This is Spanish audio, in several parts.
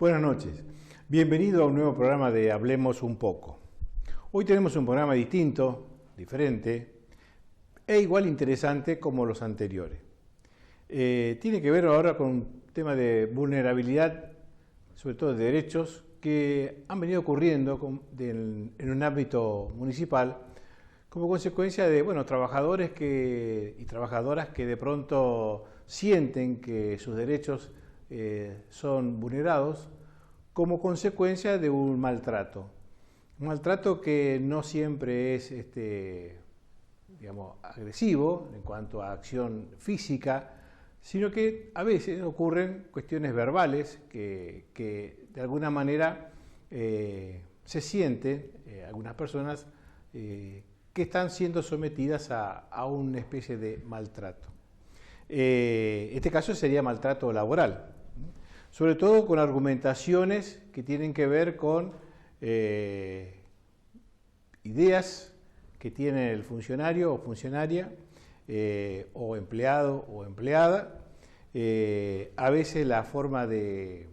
Buenas noches. Bienvenido a un nuevo programa de Hablemos un poco. Hoy tenemos un programa distinto, diferente e igual interesante como los anteriores. Tiene que ver ahora con un tema de vulnerabilidad, sobre todo de derechos, que han venido ocurriendo en un ámbito municipal como consecuencia de trabajadores y trabajadoras que de pronto sienten que sus derechos son vulnerados como consecuencia de un maltrato. Un maltrato que no siempre es agresivo en cuanto a acción física, sino que a veces ocurren cuestiones verbales que de alguna manera se sienten algunas personas que están siendo sometidas a una especie de maltrato. Este caso sería maltrato laboral, sobre todo con argumentaciones que tienen que ver con ideas que tiene el funcionario o funcionaria, o empleado o empleada, a veces la forma de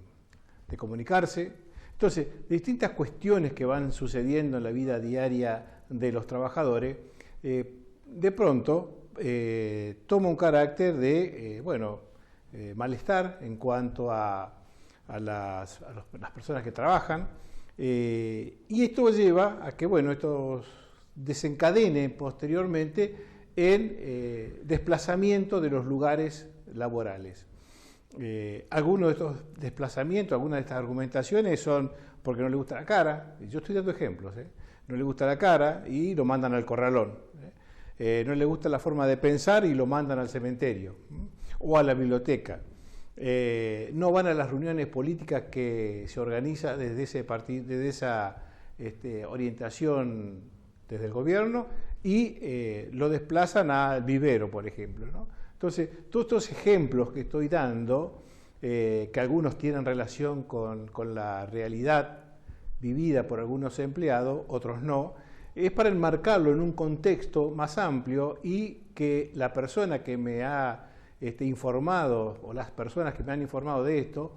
comunicarse. Entonces, distintas cuestiones que van sucediendo en la vida diaria de los trabajadores, de pronto toma un carácter de malestar en cuanto a las personas que trabajan, y esto lleva a que esto desencadene posteriormente en desplazamiento de los lugares laborales. Algunos de estos desplazamientos, algunas de estas argumentaciones son porque no le gusta la cara. Yo estoy dando ejemplos, no le gusta la cara y lo mandan al corralón. No le gusta la forma de pensar y lo mandan al cementerio o a la biblioteca. No van a las reuniones políticas que se organiza desde esa orientación desde el gobierno y lo desplazan al vivero, por ejemplo, ¿no? Entonces, todos estos ejemplos que estoy dando, que algunos tienen relación con la realidad vivida por algunos empleados, otros no, es para enmarcarlo en un contexto más amplio y que la persona que me ha informado, o las personas que me han informado de esto,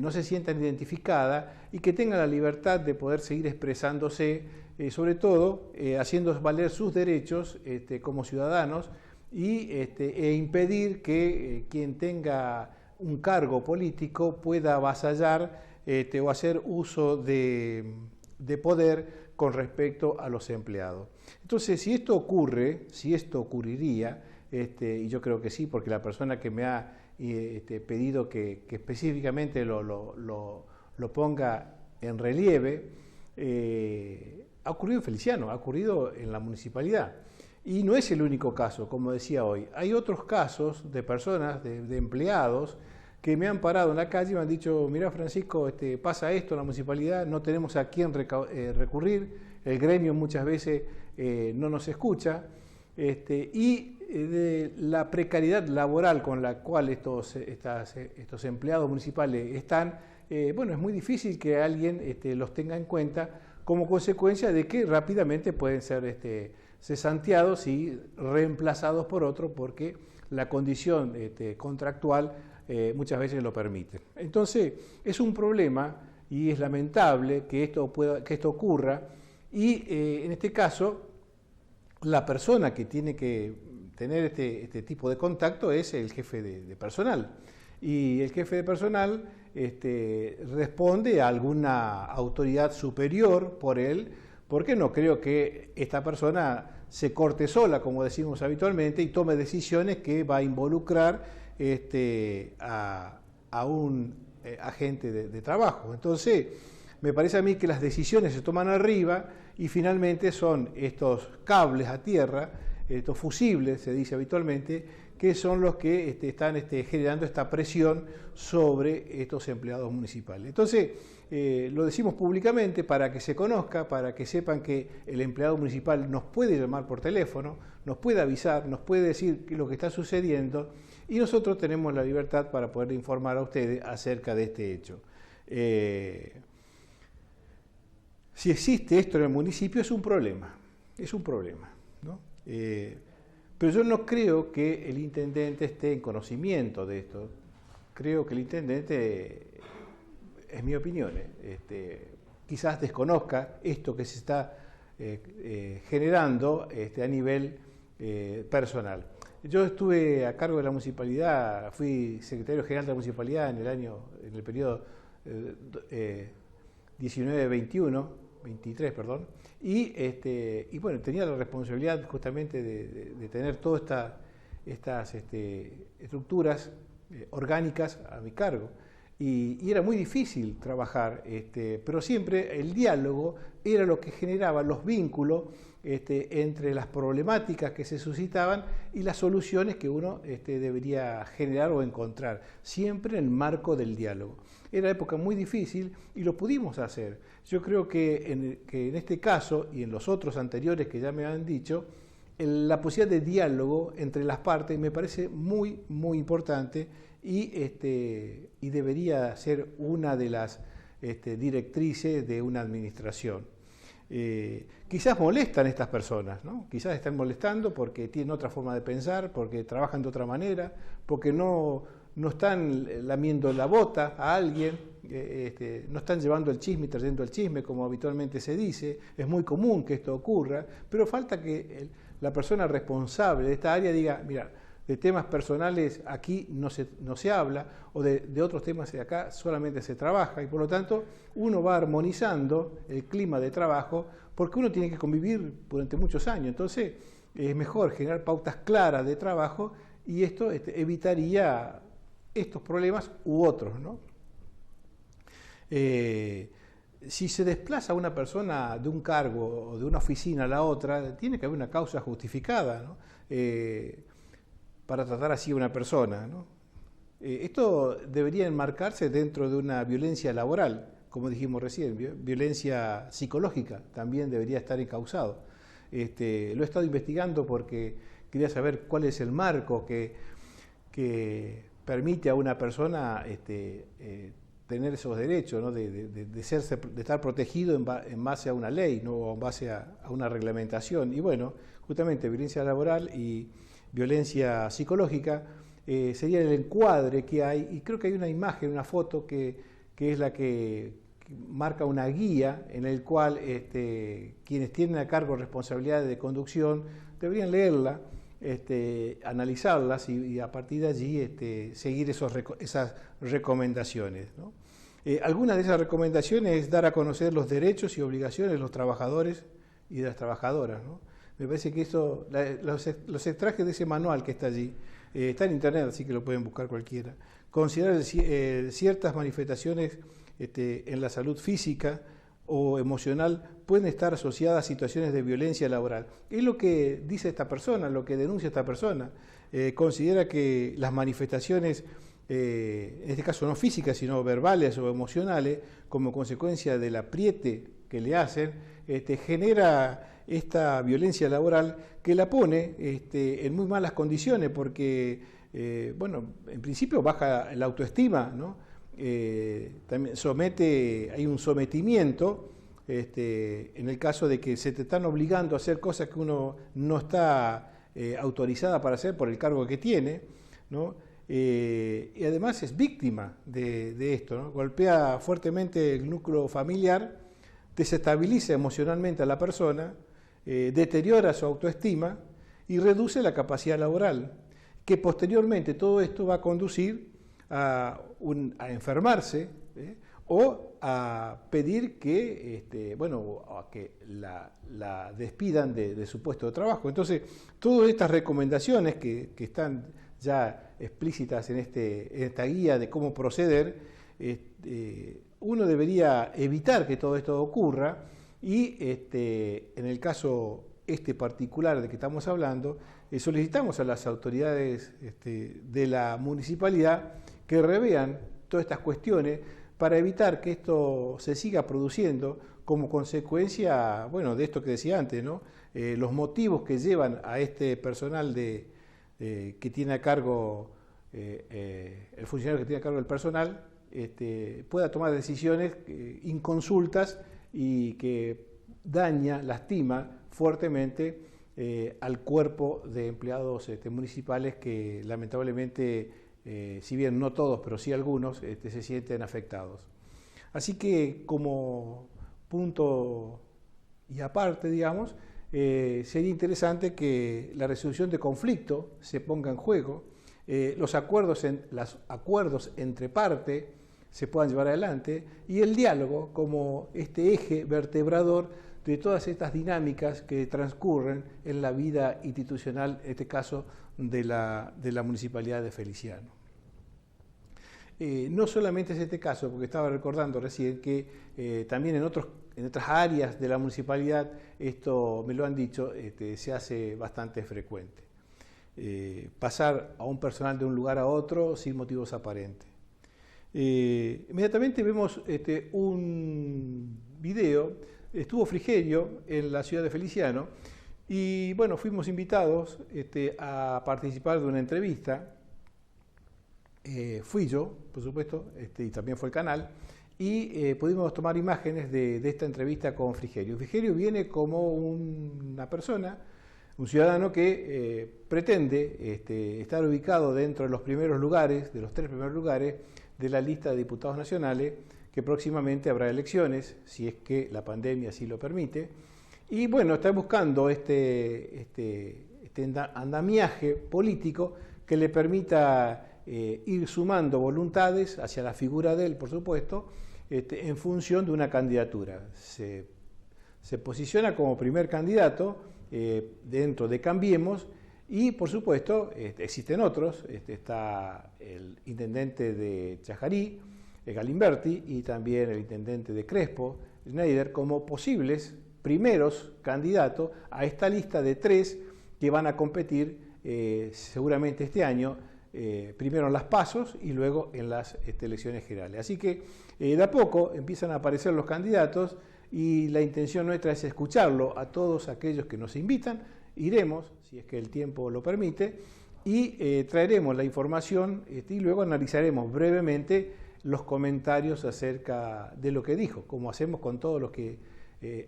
no se sientan identificadas y que tengan la libertad de poder seguir expresándose, sobre todo haciendo valer sus derechos como ciudadanos e impedir que quien tenga un cargo político pueda avasallar o hacer uso de poder con respecto a los empleados. Entonces, si esto ocurriría, y yo creo que sí, porque la persona que me ha pedido que específicamente lo ponga en relieve, ha ocurrido en Feliciano, ha ocurrido en la municipalidad. Y no es el único caso, como decía hoy. Hay otros casos de personas, de empleados, que me han parado en la calle y me han dicho: mira, Francisco, pasa esto en la municipalidad, no tenemos a quién recurrir, el gremio muchas veces no nos escucha, y de la precariedad laboral con la cual estos empleados municipales están, es muy difícil que alguien los tenga en cuenta, como consecuencia de que rápidamente pueden ser cesanteados y reemplazados por otro, porque la condición contractual muchas veces lo permite. Entonces, es un problema y es lamentable que esto ocurra, y en este caso la persona que tiene que tener este tipo de contacto es el jefe de personal, y el jefe de personal responde a alguna autoridad superior por él, porque no creo que esta persona se corte sola, como decimos habitualmente, y tome decisiones que va a involucrar a un agente de trabajo. Entonces, me parece a mí que las decisiones se toman arriba y finalmente son estos cables a tierra, estos fusibles, se dice habitualmente, que son los que están generando esta presión sobre estos empleados municipales. Entonces, lo decimos públicamente para que se conozca, para que sepan que el empleado municipal nos puede llamar por teléfono, nos puede avisar, nos puede decir lo que está sucediendo, y nosotros tenemos la libertad para poder informar a ustedes acerca de este hecho. Si existe esto en el municipio es un problema, ¿no? Pero yo no creo que el intendente esté en conocimiento de esto. Creo que el intendente es mi opinión, quizás desconozca esto que se está generando a nivel personal. Yo estuve a cargo de la municipalidad, fui secretario general de la municipalidad en el periodo 23, perdón, y bueno, tenía la responsabilidad justamente de tener todas estas estructuras orgánicas a mi cargo. Y era muy difícil trabajar, pero siempre el diálogo era lo que generaba los vínculos entre las problemáticas que se suscitaban y las soluciones que uno debería generar o encontrar, siempre en el marco del diálogo. Era época muy difícil y lo pudimos hacer. Yo creo que en este caso y en los otros anteriores que ya me han dicho, la posibilidad de diálogo entre las partes me parece muy, muy importante y debería ser una de las directrices de una administración. Quizás molestan estas personas, ¿no? Quizás están molestando porque tienen otra forma de pensar, porque trabajan de otra manera, porque no están lamiendo la bota a alguien, no están llevando el chisme y trayendo el chisme como habitualmente se dice. Es muy común que esto ocurra, pero falta que la persona responsable de esta área diga, mira, de temas personales aquí no se habla, o de otros temas de acá solamente se trabaja, y por lo tanto uno va armonizando el clima de trabajo porque uno tiene que convivir durante muchos años. Entonces es mejor generar pautas claras de trabajo y esto evitaría estos problemas u otros, ¿no? Si se desplaza una persona de un cargo o de una oficina a la otra, tiene que haber una causa justificada, ¿no? Para tratar así a una persona, ¿no? Esto debería enmarcarse dentro de una violencia laboral, como dijimos recién, violencia psicológica también debería estar encausado. Lo he estado investigando porque quería saber cuál es el marco que permite a una persona tener esos derechos, ¿no? de estar protegido en base a una ley, no en base a una reglamentación. Y bueno, justamente violencia laboral y violencia psicológica sería el encuadre que hay, y creo que hay una imagen, una foto que es la que marca una guía en el cual quienes tienen a cargo responsabilidades de conducción deberían leerla, analizarlas y a partir de allí seguir esas recomendaciones, ¿no? Algunas de esas recomendaciones es dar a conocer los derechos y obligaciones de los trabajadores y de las trabajadoras, ¿no? Me parece que eso, los extrajes de ese manual que está allí, está en internet, así que lo pueden buscar cualquiera. Considerar ciertas manifestaciones en la salud física o emocional pueden estar asociadas a situaciones de violencia laboral. Es lo que dice esta persona, lo que denuncia esta persona. Considera que las manifestaciones, en este caso no físicas, sino verbales o emocionales, como consecuencia del apriete que le hacen, genera esta violencia laboral que la pone en muy malas condiciones porque, bueno, en principio baja la autoestima, ¿no? También hay un sometimiento en el caso de que se te están obligando a hacer cosas que uno no está autorizada para hacer por el cargo que tiene, ¿no? Y además es víctima de esto, ¿no? Golpea fuertemente el núcleo familiar, desestabiliza emocionalmente a la persona, deteriora su autoestima y reduce la capacidad laboral, que posteriormente todo esto va a conducir a enfermarse o a pedir que, a que la despidan de su puesto de trabajo. Entonces, todas estas recomendaciones que están ya explícitas en esta guía de cómo proceder, uno debería evitar que todo esto ocurra y en el caso particular de que estamos hablando, solicitamos a las autoridades de la municipalidad que revean todas estas cuestiones para evitar que esto se siga produciendo como consecuencia, bueno, de esto que decía antes, ¿no? Los motivos que llevan a este personal que tiene a cargo, el funcionario que tiene a cargo del personal, pueda tomar decisiones inconsultas y que lastima fuertemente al cuerpo de empleados municipales que lamentablemente, si bien no todos, pero sí algunos, se sienten afectados. Así que como punto y aparte, digamos, sería interesante que la resolución de conflicto se ponga en juego, los acuerdos entre partes se puedan llevar adelante y el diálogo como este eje vertebrador de todas estas dinámicas que transcurren en la vida institucional, en este caso de la Municipalidad de Feliciano. No solamente es este caso, porque estaba recordando recién que también en otras áreas de la municipalidad, esto me lo han dicho, se hace bastante frecuente. Pasar a un personal de un lugar a otro sin motivos aparentes. Inmediatamente vemos un video. Estuvo Frigerio en la ciudad de Feliciano y bueno, fuimos invitados a participar de una entrevista. Fui yo, por supuesto, y también fue el canal, y pudimos tomar imágenes de esta entrevista con Frigerio. Frigerio viene como una persona, un ciudadano que pretende estar ubicado dentro de los primeros lugares, de los 3 primeros lugares de la lista de diputados nacionales, que próximamente habrá elecciones, si es que la pandemia así lo permite. Y bueno, está buscando este andamiaje político que le permita ir sumando voluntades hacia la figura de él, por supuesto, en función de una candidatura. Se posiciona como primer candidato dentro de Cambiemos y, por supuesto, existen otros. Está el intendente de Chajarí, Galimberti, y también el intendente de Crespo, Schneider, como posibles primeros candidatos a esta lista de 3 que van a competir seguramente este año, primero en las PASOs y luego en las elecciones generales. Así que de a poco empiezan a aparecer los candidatos y la intención nuestra es escucharlo a todos aquellos que nos invitan. Iremos, si es que el tiempo lo permite, y traeremos la información y luego analizaremos brevemente los comentarios acerca de lo que dijo, como hacemos con todos los que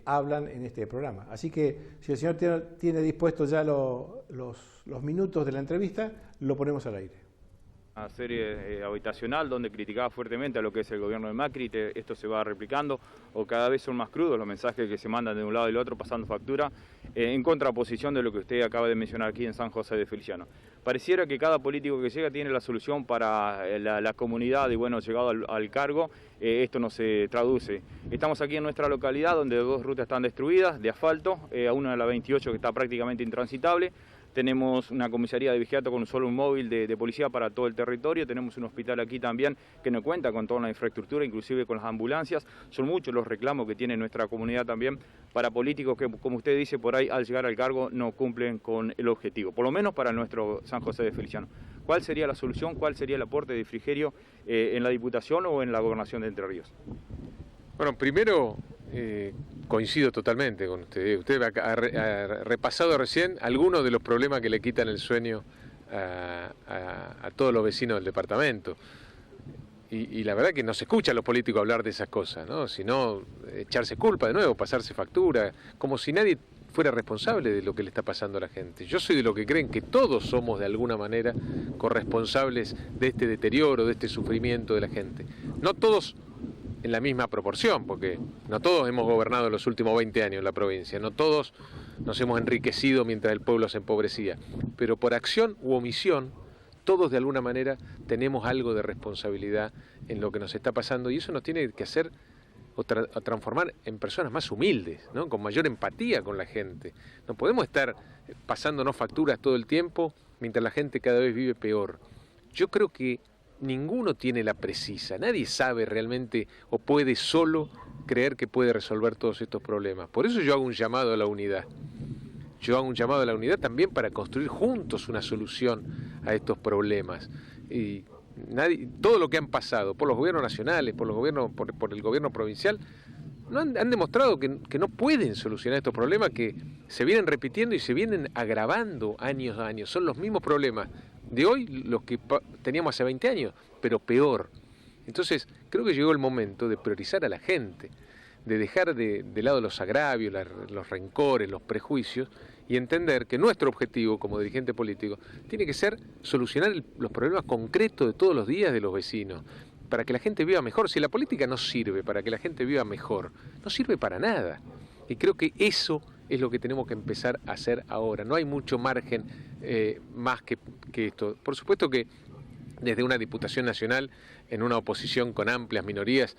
hablan en este programa. Así que si el señor tiene dispuestos ya los minutos de la entrevista, lo ponemos al aire. Una serie habitacional donde criticaba fuertemente a lo que es el gobierno de Macri. Esto se va replicando, o cada vez son más crudos los mensajes que se mandan de un lado y del otro pasando factura, en contraposición de lo que usted acaba de mencionar aquí en San José de Feliciano. Pareciera que cada político que llega tiene la solución para la comunidad y bueno, llegado al cargo, esto no se traduce. Estamos aquí en nuestra localidad donde 2 rutas están destruidas de asfalto, a una de la 28 que está prácticamente intransitable. Tenemos una comisaría de vigilato con solo un móvil de policía para todo el territorio. Tenemos un hospital aquí también que no cuenta con toda la infraestructura, inclusive con las ambulancias. Son muchos los reclamos que tiene nuestra comunidad también para políticos que, como usted dice, por ahí al llegar al cargo no cumplen con el objetivo, por lo menos para nuestro San José de Feliciano. ¿Cuál sería la solución? ¿Cuál sería el aporte de Frigerio en la Diputación o en la Gobernación de Entre Ríos? Bueno, primero coincido totalmente con usted. Usted ha repasado recién algunos de los problemas que le quitan el sueño a todos los vecinos del departamento. Y la verdad que no se escucha a los políticos hablar de esas cosas, ¿no? Sino echarse culpa de nuevo, pasarse factura, como si nadie fuera responsable de lo que le está pasando a la gente. Yo soy de los que creen que todos somos de alguna manera corresponsables de este deterioro, de este sufrimiento de la gente. No todos en la misma proporción, porque no todos hemos gobernado los últimos 20 años en la provincia, no todos nos hemos enriquecido mientras el pueblo se empobrecía, pero por acción u omisión, todos de alguna manera tenemos algo de responsabilidad en lo que nos está pasando y eso nos tiene que hacer o transformar en personas más humildes, ¿no? Con mayor empatía con la gente. No podemos estar pasándonos facturas todo el tiempo mientras la gente cada vez vive peor. Yo creo que ninguno tiene la precisa, nadie sabe realmente o puede solo creer que puede resolver todos estos problemas. Por eso yo hago un llamado a la unidad. Yo hago un llamado a la unidad también para construir juntos una solución a estos problemas. Y todo lo que han pasado por los gobiernos nacionales, por los gobiernos, por el gobierno provincial, han demostrado que no pueden solucionar estos problemas que se vienen repitiendo y se vienen agravando años a años. Son los mismos problemas de hoy los que teníamos hace 20 años, pero peor. Entonces, creo que llegó el momento de priorizar a la gente, de dejar de lado los agravios, los rencores, los prejuicios, y entender que nuestro objetivo como dirigente político tiene que ser solucionar los problemas concretos de todos los días de los vecinos, para que la gente viva mejor. Si la política no sirve para que la gente viva mejor, no sirve para nada. Y creo que eso es lo que tenemos que empezar a hacer ahora. No hay mucho margen más que esto. Por supuesto que desde una Diputación Nacional, en una oposición con amplias minorías,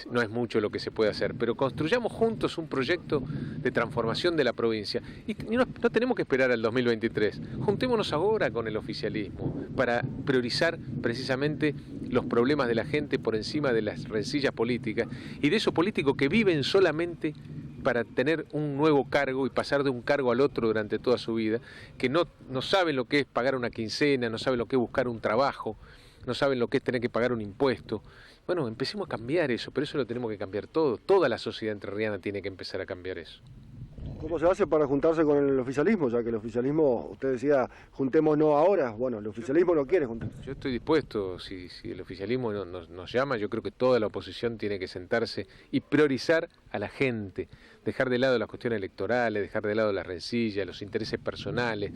no es mucho lo que se puede hacer, pero construyamos juntos un proyecto de transformación de la provincia. Y no tenemos que esperar al 2023. Juntémonos ahora con el oficialismo para priorizar precisamente los problemas de la gente por encima de las rencillas políticas y de esos políticos que viven solamente para tener un nuevo cargo y pasar de un cargo al otro durante toda su vida, que no saben lo que es pagar una quincena, no saben lo que es buscar un trabajo, no saben lo que es tener que pagar un impuesto. Bueno, empecemos a cambiar eso, pero eso lo tenemos que cambiar todo. Toda la sociedad entrerriana tiene que empezar a cambiar eso. ¿Cómo se hace para juntarse con el oficialismo? Ya que el oficialismo, usted decía, juntémonos ahora. Bueno, el oficialismo no quiere juntarse. Yo estoy dispuesto, si el oficialismo nos llama, yo creo que toda la oposición tiene que sentarse y priorizar a la gente. Dejar de lado las cuestiones electorales, dejar de lado las rencillas, los intereses personales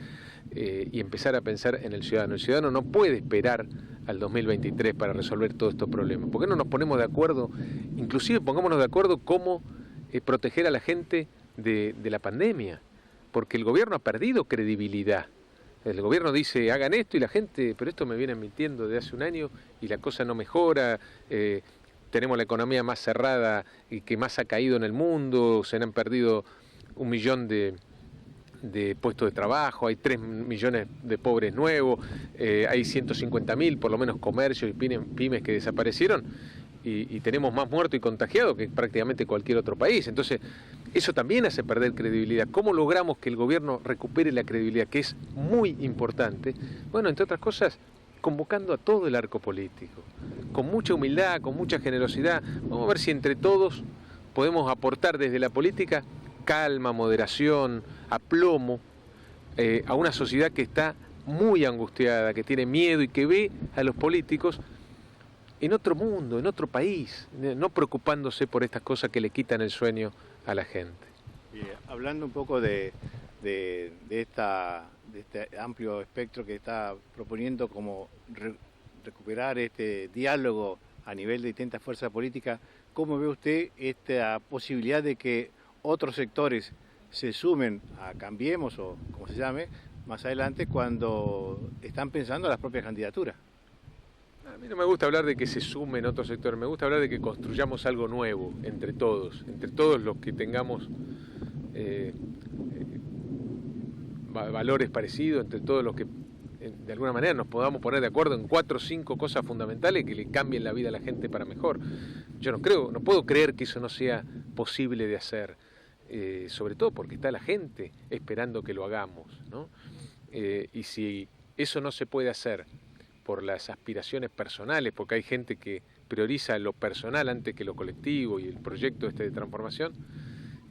y empezar a pensar en el ciudadano. El ciudadano no puede esperar al 2023 para resolver todos estos problemas. ¿Por qué no nos ponemos de acuerdo? Inclusive pongámonos de acuerdo cómo proteger a la gente de la pandemia, porque el gobierno ha perdido credibilidad. El gobierno dice, hagan esto y la gente, pero esto me viene mintiendo desde hace un año y la cosa no mejora, tenemos la economía más cerrada y que más ha caído en el mundo, se han perdido 1 millón de puestos de trabajo, hay 3 millones de pobres nuevos, hay 150.000 por lo menos comercios y pymes que desaparecieron y tenemos más muertos y contagiados que prácticamente cualquier otro país. Entonces, eso también hace perder credibilidad. ¿Cómo logramos que el gobierno recupere la credibilidad, que es muy importante? Bueno, entre otras cosas, convocando a todo el arco político, con mucha humildad, con mucha generosidad. Vamos a ver si entre todos podemos aportar desde la política calma, moderación, aplomo a una sociedad que está muy angustiada, que tiene miedo y que ve a los políticos en otro mundo, en otro país, no preocupándose por estas cosas que le quitan el sueño a la gente. Hablando un poco de este amplio espectro que está proponiendo como recuperar este diálogo a nivel de distintas fuerzas políticas, ¿cómo ve usted esta posibilidad de que otros sectores se sumen a Cambiemos o como se llame más adelante cuando están pensando las propias candidaturas? A mí no me gusta hablar de que se sumen otros sectores, me gusta hablar de que construyamos algo nuevo entre todos los que tengamos valores parecidos, entre todos los que de alguna manera nos podamos poner de acuerdo en 4 o 5 cosas fundamentales que le cambien la vida a la gente para mejor. Yo no puedo creer que eso no sea posible de hacer, sobre todo porque está la gente esperando que lo hagamos, ¿no? Y si eso no se puede hacer por las aspiraciones personales, porque hay gente que prioriza lo personal antes que lo colectivo y el proyecto de transformación,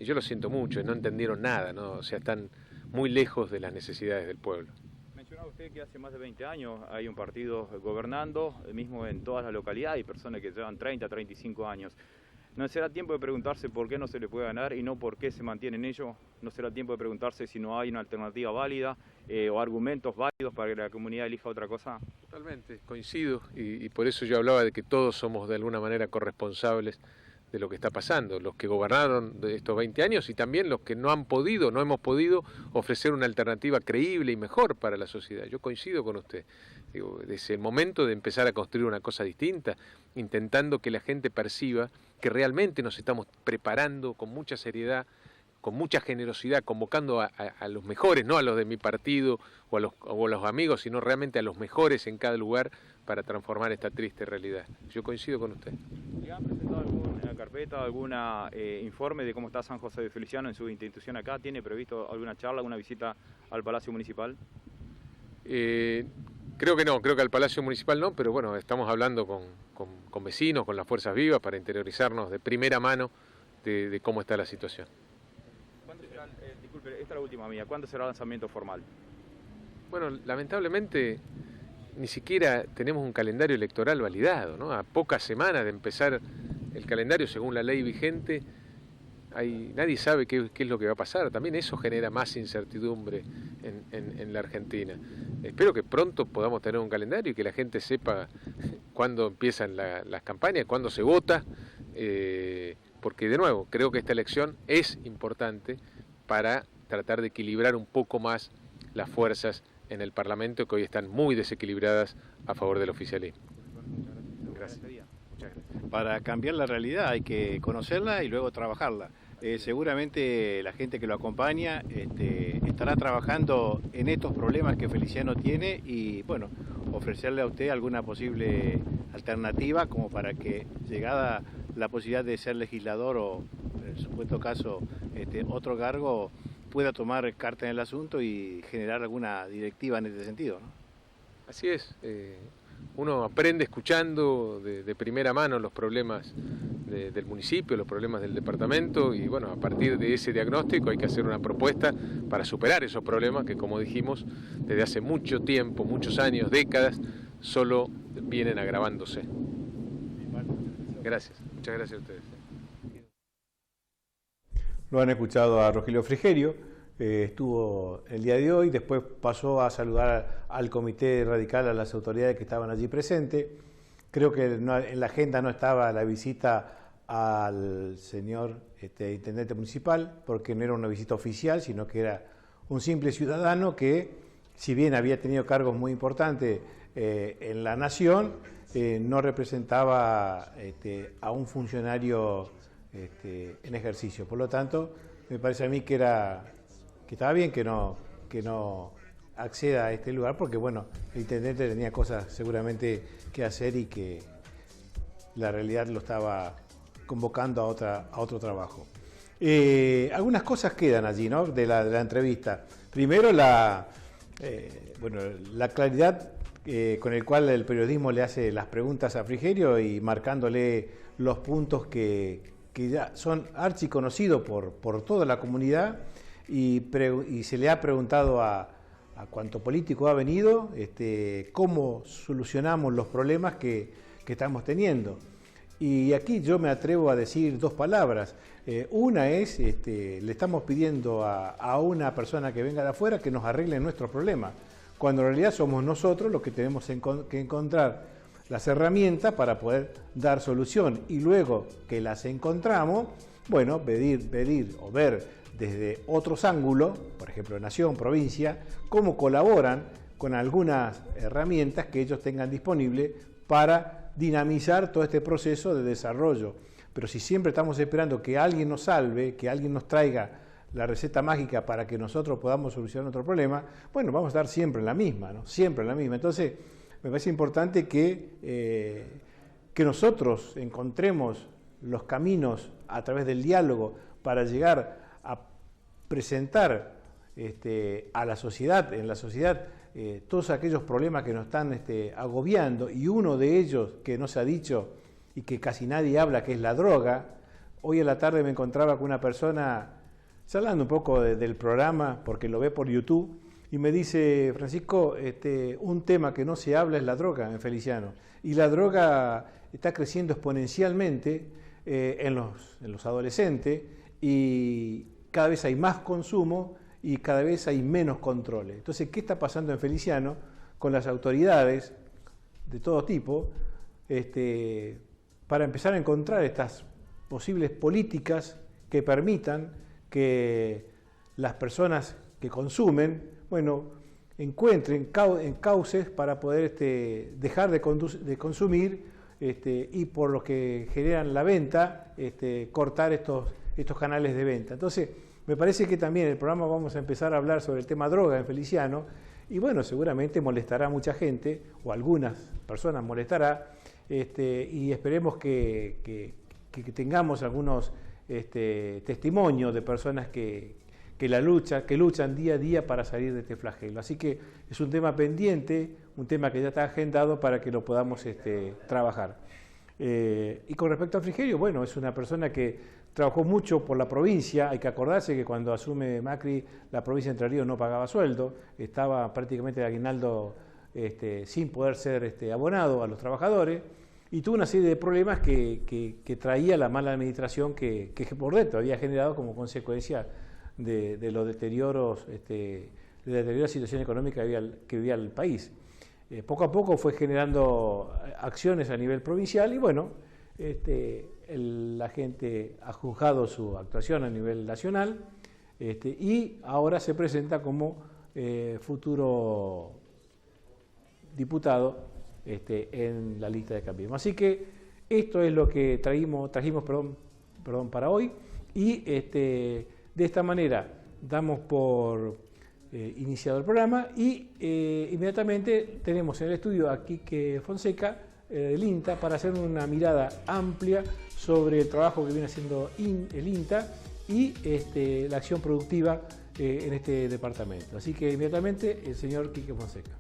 y yo lo siento mucho, no entendieron nada, ¿no? O sea, están muy lejos de las necesidades del pueblo. Mencionaba usted que hace más de 20 años hay un partido gobernando, mismo en todas las localidades, hay personas que llevan 30, 35 años. ¿No será tiempo de preguntarse por qué no se le puede ganar y no por qué se mantienen ellos? ¿No será tiempo de preguntarse si no hay una alternativa válida o argumentos válidos para que la comunidad elija otra cosa? Totalmente, coincido y por eso yo hablaba de que todos somos de alguna manera corresponsables de lo que está pasando, los que gobernaron de estos 20 años y también los que no hemos podido ofrecer una alternativa creíble y mejor para la sociedad. Yo coincido con usted. Digo, es el momento de empezar a construir una cosa distinta, intentando que la gente perciba que realmente nos estamos preparando con mucha seriedad, con mucha generosidad, convocando a los mejores, no a los de mi partido o a los amigos, sino realmente a los mejores en cada lugar para transformar esta triste realidad. Yo coincido con usted. ¿Le han presentado alguna carpeta, algún informe de cómo está San José de Feliciano en su institución acá? ¿Tiene previsto alguna charla, alguna visita al Palacio Municipal? Creo que no, creo que al Palacio Municipal no, pero bueno, estamos hablando con vecinos, con las fuerzas vivas, para interiorizarnos de primera mano de cómo está la situación. ¿Cuándo será, disculpe, esta es la última mía, ¿cuándo será el lanzamiento formal? Bueno, lamentablemente ni siquiera tenemos un calendario electoral validado, ¿no? A pocas semanas de empezar el calendario según la ley vigente, nadie sabe qué es lo que va a pasar. También eso genera más incertidumbre en la Argentina. Espero que pronto podamos tener un calendario y que la gente sepa cuándo empiezan las campañas, cuándo se vota, porque de nuevo, creo que esta elección es importante para tratar de equilibrar un poco más las fuerzas en el Parlamento, que hoy están muy desequilibradas a favor del oficialismo. Gracias. Muchas gracias. Para cambiar la realidad hay que conocerla y luego trabajarla. Seguramente la gente que lo acompaña estará trabajando en estos problemas que Feliciano tiene y bueno, ofrecerle a usted alguna posible alternativa como para que, llegada la posibilidad de ser legislador o en el supuesto caso otro cargo, pueda tomar carta en el asunto y generar alguna directiva en este sentido, ¿no? Así es. Uno aprende escuchando de primera mano los problemas del municipio, los problemas del departamento y bueno, a partir de ese diagnóstico hay que hacer una propuesta para superar esos problemas que, como dijimos, desde hace mucho tiempo, muchos años, décadas, solo vienen agravándose. Gracias, muchas gracias a ustedes. Lo han escuchado a Rogelio Frigerio, estuvo el día de hoy, después pasó a saludar al comité radical, a las autoridades que estaban allí presentes. Creo que en la agenda no estaba la visita al señor intendente municipal, porque no era una visita oficial, sino que era un simple ciudadano que, si bien había tenido cargos muy importantes en la nación, no representaba a un funcionario en ejercicio. Por lo tanto, me parece a mí que estaba bien que no acceda a este lugar, porque bueno, el intendente tenía cosas seguramente que hacer y que la realidad lo estaba convocando a otro trabajo. Algunas cosas quedan allí, ¿no?, de la entrevista. Primero, la claridad con el cual el periodismo le hace las preguntas a Frigerio y marcándole los puntos que ya son archiconocidos por toda la comunidad y se le ha preguntado a cuánto político ha venido cómo solucionamos los problemas que estamos teniendo. Y aquí yo me atrevo a decir dos palabras. Una es, le estamos pidiendo a una persona que venga de afuera que nos arregle nuestros problemas, cuando en realidad somos nosotros los que tenemos que encontrar las herramientas para poder dar solución. Y luego que las encontramos, bueno, pedir o ver desde otros ángulos, por ejemplo nación, provincia, cómo colaboran con algunas herramientas que ellos tengan disponibles para dinamizar todo este proceso de desarrollo. Pero si siempre estamos esperando que alguien nos salve, que alguien nos traiga la receta mágica para que nosotros podamos solucionar nuestro problema, bueno, vamos a estar siempre en la misma, ¿no? Siempre en la misma. Entonces, me parece importante que nosotros encontremos los caminos a través del diálogo para llegar a presentar a la sociedad, en la sociedad, todos aquellos problemas que nos están agobiando, y uno de ellos que no se ha dicho y que casi nadie habla, que es la droga. Hoy a la tarde me encontraba con una persona charlando un poco del programa, porque lo ve por YouTube, y me dice: Francisco, un tema que no se habla es la droga en Feliciano, y la droga está creciendo exponencialmente en los adolescentes, y cada vez hay más consumo y cada vez hay menos controles. Entonces, ¿qué está pasando en Feliciano con las autoridades de todo tipo para empezar a encontrar estas posibles políticas que permitan que las personas que consumen, bueno, encuentren cauces para poder dejar de consumir y por los que generan la venta, cortar estos canales de venta? Entonces, me parece que también el programa vamos a empezar a hablar sobre el tema droga en Feliciano, y bueno, seguramente molestará a mucha gente, o a algunas personas molestará, y esperemos que tengamos algunos testimonios de personas que luchan día a día para salir de este flagelo. Así que es un tema pendiente, un tema que ya está agendado para que lo podamos trabajar. Y con respecto a Frigerio, bueno, es una persona que trabajó mucho por la provincia. Hay que acordarse que cuando asume Macri, la provincia de Entre Ríos no pagaba sueldo, estaba prácticamente de aguinaldo sin poder ser abonado a los trabajadores. y tuvo una serie de problemas que traía la mala administración que por dentro había generado como consecuencia de los deterioros, de la deteriorada situación económica que vivía el país. Poco a poco fue generando acciones a nivel provincial y bueno, la gente ha juzgado su actuación a nivel nacional y ahora se presenta como futuro diputado en la lista de Cambiemos. Así que esto es lo que trajimos para hoy y de esta manera damos por iniciado el programa y inmediatamente tenemos en el estudio a Quique Fonseca del INTA para hacer una mirada amplia sobre el trabajo que viene haciendo el INTA y la acción productiva en este departamento. Así que inmediatamente el señor Quique Fonseca.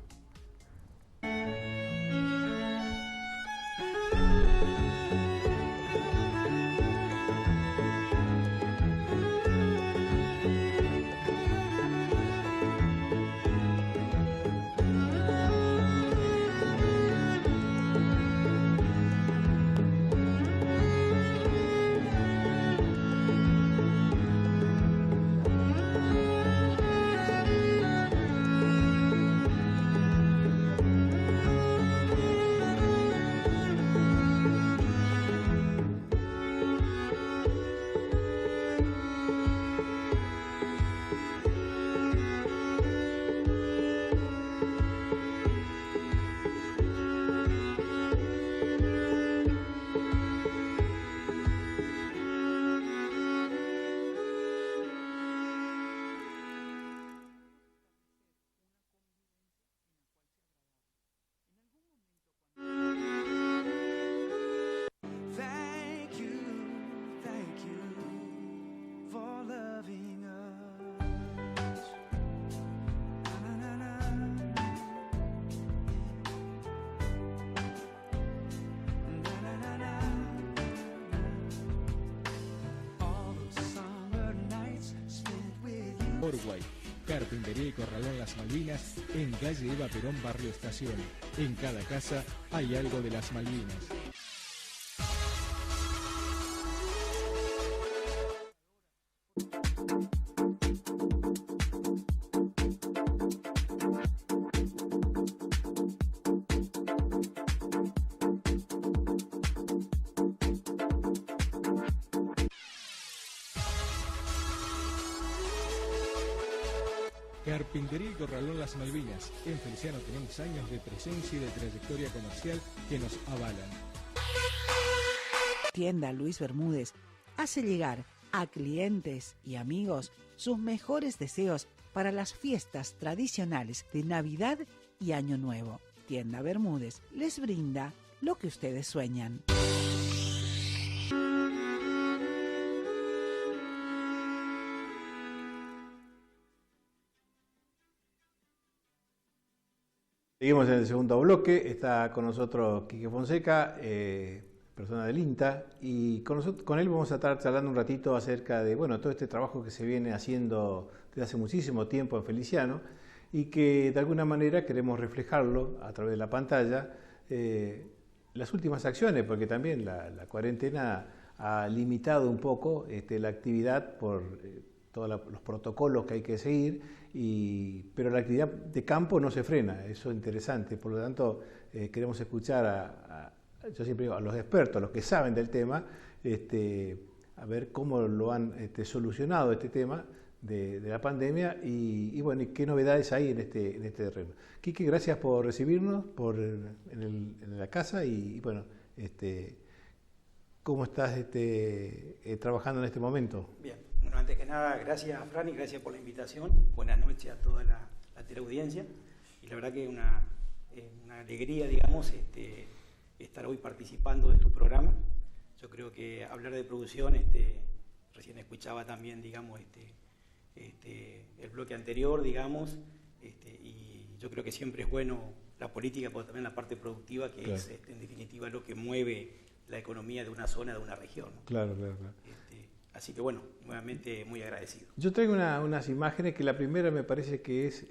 Uruguay. Carpintería y Corralón Las Malvinas en calle Eva Perón, barrio Estación. En cada casa hay algo de las Malvinas. Carpintería y Corralón Las Malvinas. En Feliciano tenemos años de presencia y de trayectoria comercial que nos avalan. Tienda Luis Bermúdez hace llegar a clientes y amigos sus mejores deseos para las fiestas tradicionales de Navidad y Año Nuevo. Tienda Bermúdez les brinda lo que ustedes sueñan. Seguimos en el segundo bloque, está con nosotros Quique Fonseca, persona del INTA, y con él vamos a estar charlando un ratito acerca de todo este trabajo que se viene haciendo desde hace muchísimo tiempo en Feliciano y que de alguna manera queremos reflejarlo a través de la pantalla, las últimas acciones, porque también la cuarentena ha limitado un poco la actividad por todos los protocolos que hay que seguir, pero la actividad de campo no se frena, eso es interesante, por lo tanto queremos escuchar yo siempre digo, a los expertos, a los que saben del tema, a ver cómo lo han solucionado este tema de la pandemia y qué novedades hay en este terreno. Quique, gracias por recibirnos en la casa y ¿cómo estás trabajando en este momento? Bien. Bueno, antes que nada, gracias Fran y gracias por la invitación. Buenas noches a toda la teleaudiencia. Y la verdad que es una alegría, digamos, estar hoy participando de tu programa. Yo creo que hablar de producción, recién escuchaba también, digamos, el bloque anterior, digamos, y yo creo que siempre es bueno la política, pero también la parte productiva, que claro, es en definitiva lo que mueve la economía de una zona, de una región, ¿no? Claro. Así que bueno, nuevamente muy agradecido. Yo traigo unas imágenes que la primera me parece que es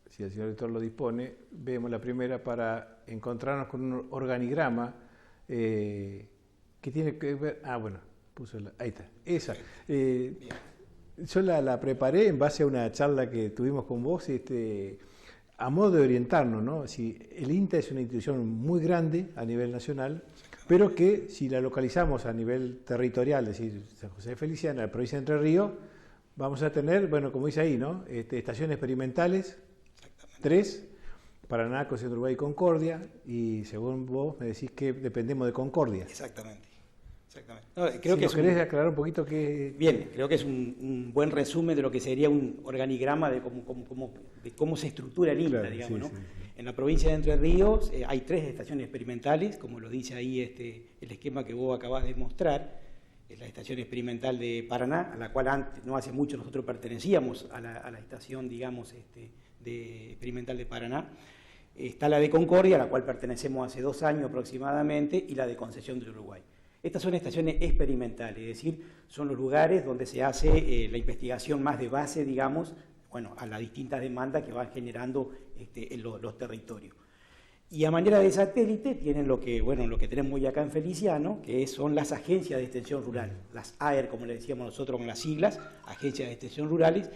si el señor director lo dispone, vemos la primera para encontrarnos con un organigrama que tiene que ver... ahí está, esa. Yo la preparé en base a una charla que tuvimos con vos, a modo de orientarnos, ¿no? Si el INTA es una institución muy grande a nivel nacional, pero que si la localizamos a nivel territorial, es decir, San José de Feliciana, la provincia de Entre Ríos, vamos a tener, bueno, como dice ahí, ¿no? Estaciones experimentales, 3, Paraná, Concepción, Uruguay y Concordia, y según vos me decís que dependemos de Concordia. Exactamente. No, creo que ¿querés aclarar un poquito qué? Bien, creo que es un buen resumen de lo que sería un organigrama de cómo se estructura el INTA, digamos, ¿no? Sí. En la provincia de Entre Ríos hay 3 estaciones experimentales, como lo dice ahí el esquema que vos acabás de mostrar. Es la estación experimental de Paraná, a la cual antes, no hace mucho nosotros pertenecíamos a la estación, digamos, de experimental de Paraná. Está la de Concordia, a la cual pertenecemos hace 2 años aproximadamente, y la de Concepción del Uruguay. Estas son estaciones experimentales, es decir, son los lugares donde se hace la investigación más de base, digamos, bueno, a las distintas demandas que van generando los territorios. Y a manera de satélite tienen lo que tenemos hoy acá en Feliciano, que son las agencias de extensión rural, las AER, como le decíamos nosotros con las siglas, agencias de extensión rurales,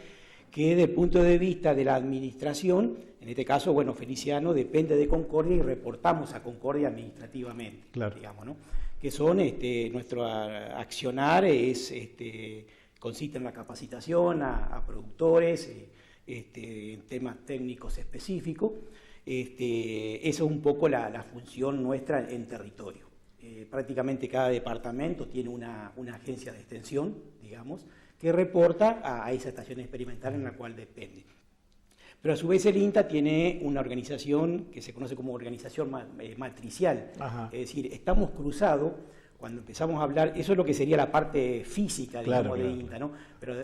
que desde el punto de vista de la administración, en este caso, bueno, Feliciano depende de Concordia y reportamos a Concordia administrativamente, claro, digamos, ¿no? Que son, nuestro accionar consiste en la capacitación a productores, en temas técnicos específicos. Esa es un poco la función nuestra en territorio. Prácticamente cada departamento tiene una agencia de extensión, digamos, que reporta a esa estación experimental en la cual depende. Pero a su vez el INTA tiene una organización que se conoce como organización matricial. Ajá. Es decir, estamos cruzados, cuando empezamos a hablar, eso es lo que sería la parte física, digamos, de INTA, ¿no? Pero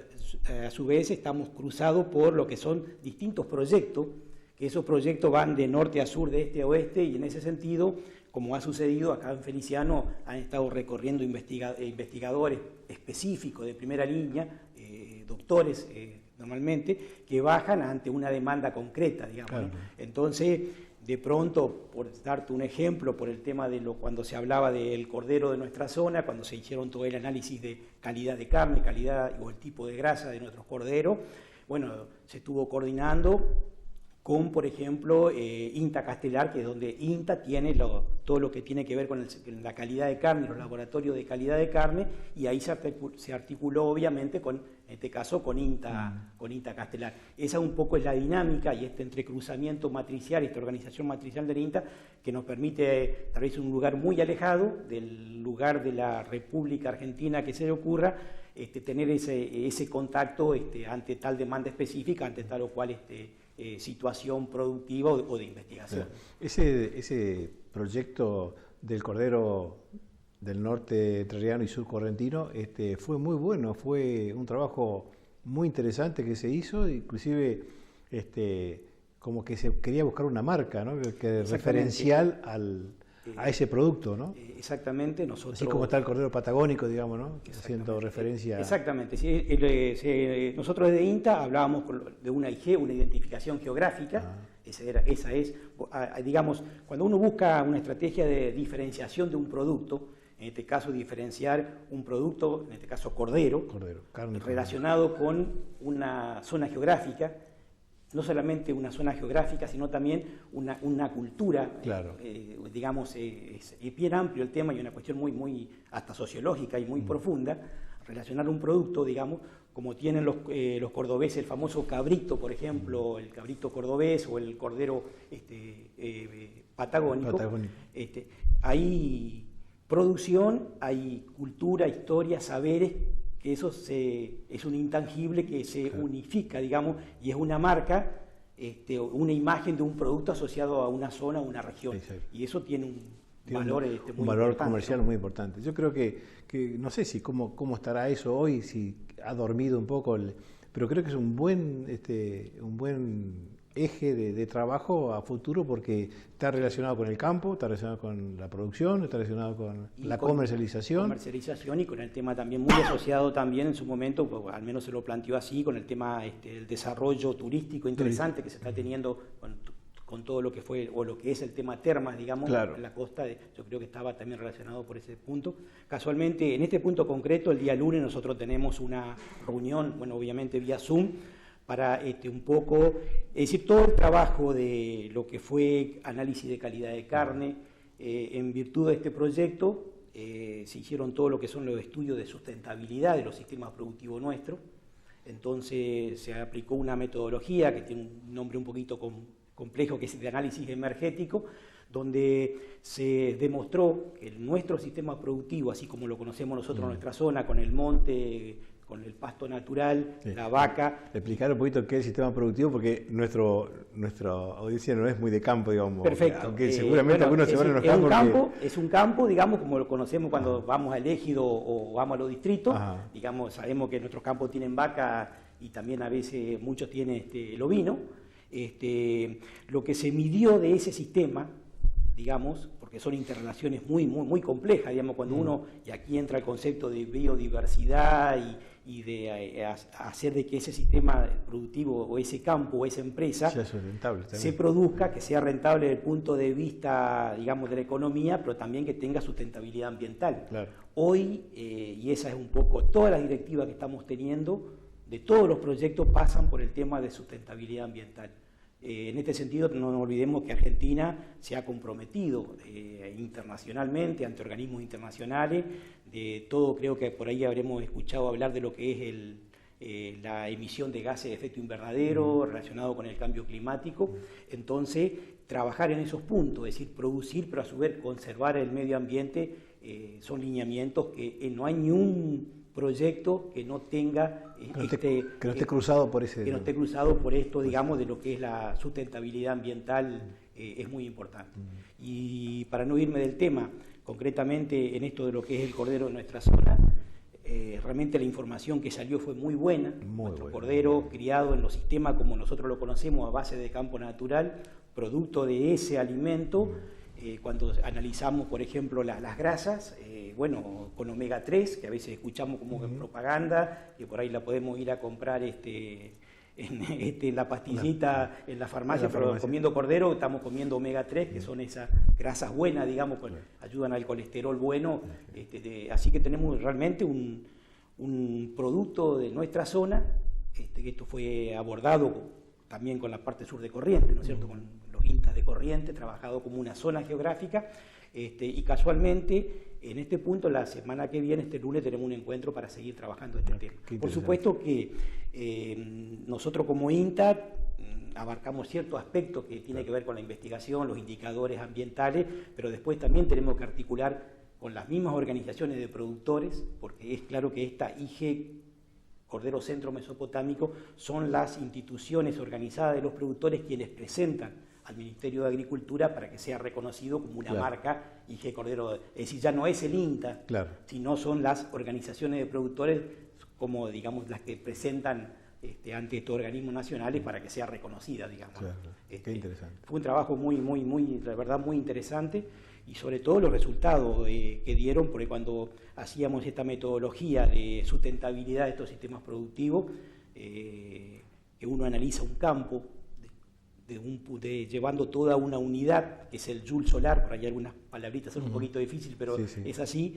a su vez estamos cruzados por lo que son distintos proyectos, que esos proyectos van de norte a sur, de este a oeste, y en ese sentido, como ha sucedido acá en Feliciano, han estado recorriendo investigadores específicos de primera línea, doctores normalmente, que bajan ante una demanda concreta, digamos. Claro. ¿No? Entonces, de pronto, por darte un ejemplo, por el tema de cuando se hablaba del cordero de nuestra zona, cuando se hicieron todo el análisis de calidad de carne, calidad o el tipo de grasa de nuestros corderos, bueno, se estuvo coordinando con, por ejemplo, INTA Castelar, que es donde INTA tiene todo lo que tiene que ver con la calidad de carne, los laboratorios de calidad de carne, y ahí se articuló obviamente en este caso con INTA Castelar. Esa un poco es la dinámica y este entrecruzamiento matricial, esta organización matricial del INTA, que nos permite, tal vez en un lugar muy alejado del lugar de la República Argentina que se le ocurra, tener ese contacto ante tal demanda específica, ante tal o cual situación productiva o de investigación. Ese proyecto del cordero del norte entrerriano y sur correntino fue muy bueno, fue un trabajo muy interesante que se hizo, inclusive como que se quería buscar una marca, ¿no? Que referencial a ese producto, ¿no? Exactamente, nosotros... Así como está el cordero patagónico, digamos, ¿no? Haciendo referencia... Exactamente, sí, nosotros desde INTA hablábamos de una IG, una identificación geográfica, esa es, digamos, cuando uno busca una estrategia de diferenciación de un producto, en este caso diferenciar un producto, en este caso cordero carne, relacionado con una zona geográfica, no solamente una zona geográfica, sino también una cultura, claro. Digamos, es bien amplio el tema y una cuestión muy hasta sociológica y muy profunda, relacionar un producto, digamos, como tienen los cordobeses, el famoso cabrito, por ejemplo, el cabrito cordobés o el cordero patagónico. Hay producción, hay cultura, historia, saberes, que eso es un intangible que se unifica, digamos, y es una marca, una imagen de un producto asociado a una zona o una región. Exacto. Y eso tiene un valor un valor comercial, ¿no? Muy importante. Yo creo que no sé si cómo estará eso hoy, si ha dormido un poco, pero creo que es un buen eje de trabajo a futuro porque está relacionado con el campo, está relacionado con la producción, está relacionado con la comercialización. Comercialización y con el tema también muy asociado también en su momento, pues, al menos se lo planteó así, con el tema del desarrollo turístico interesante que se está teniendo con todo lo que fue o lo que es el tema termas, digamos, claro, en la costa, yo creo que estaba también relacionado por ese punto. Casualmente, en este punto concreto, el día lunes nosotros tenemos una reunión, bueno, obviamente vía Zoom, para un poco, es decir, todo el trabajo de lo que fue análisis de calidad de carne, en virtud de este proyecto, se hicieron todo lo que son los estudios de sustentabilidad de los sistemas productivos nuestros. Entonces se aplicó una metodología que tiene un nombre un poquito complejo, que es de análisis energético, donde se demostró que nuestro sistema productivo, así como lo conocemos nosotros en nuestra zona, con el monte, con el pasto natural, sí, la vaca. Explicar un poquito qué es el sistema productivo, porque nuestra audiencia no es muy de campo, digamos. Perfecto. Aunque seguramente algunos se van a enojar es un campo, digamos, como lo conocemos cuando vamos al ejido o vamos a los distritos. Digamos, sabemos que nuestros campos tienen vaca y también a veces muchos tienen el ovino. Lo que se midió de ese sistema, digamos, porque son interrelaciones muy complejas, digamos, cuando uno, y aquí entra el concepto de biodiversidad y de hacer de que ese sistema productivo o ese campo o esa empresa se produzca, que sea rentable desde el punto de vista, digamos, de la economía, pero también que tenga sustentabilidad ambiental. Claro. Hoy, y esa es un poco, todas las directivas que estamos teniendo, de todos los proyectos pasan por el tema de sustentabilidad ambiental. En este sentido, no nos olvidemos que Argentina se ha comprometido internacionalmente, ante organismos internacionales, de todo. Creo que por ahí habremos escuchado hablar de lo que es la emisión de gases de efecto invernadero relacionado con el cambio climático. Entonces, trabajar en esos puntos, es decir, producir, pero a su vez conservar el medio ambiente, son lineamientos que no hay ni un proyecto que no tenga que no esté cruzado por ese, que no esté cruzado por esto, digamos, de lo que es la sustentabilidad ambiental, es muy importante. Y para no irme del tema, concretamente en esto de lo que es el cordero de nuestra zona, realmente la información que salió fue muy buena. Nuestro cordero criado en los sistemas como nosotros lo conocemos, a base de campo natural, producto de ese alimento. Cuando analizamos, por ejemplo, las grasas, bueno, con omega 3, que a veces escuchamos como propaganda, que por ahí la podemos ir a comprar en la pastillita en la farmacia, pero comiendo cordero estamos comiendo omega 3, que son esas grasas buenas, digamos, que ayudan al colesterol bueno. Así que tenemos realmente un producto de nuestra zona, que esto fue abordado también con la parte sur de Corrientes, ¿no es cierto?, con los INTA de Corrientes, trabajado como una zona geográfica, y casualmente en este punto la semana que viene, este lunes, tenemos un encuentro para seguir trabajando este tema. Por supuesto que nosotros como INTA abarcamos ciertos aspectos que tienen que ver con la investigación, los indicadores ambientales, pero después también tenemos que articular con las mismas organizaciones de productores, porque es claro que esta IG Cordero Centro Mesopotámico son las instituciones organizadas de los productores quienes presentan al Ministerio de Agricultura para que sea reconocido como una marca IG Cordero. Es decir, ya no es el INTA, sino son las organizaciones de productores como, digamos, las que presentan ante estos organismos nacionales para que sea reconocida, digamos. Qué interesante. Fue un trabajo la verdad, muy interesante, y sobre todo los resultados que dieron, porque cuando hacíamos esta metodología de sustentabilidad de estos sistemas productivos, que uno analiza un campo, llevando toda una unidad, que es el Joule solar, por ahí algunas palabritas son un poquito difíciles, pero es así,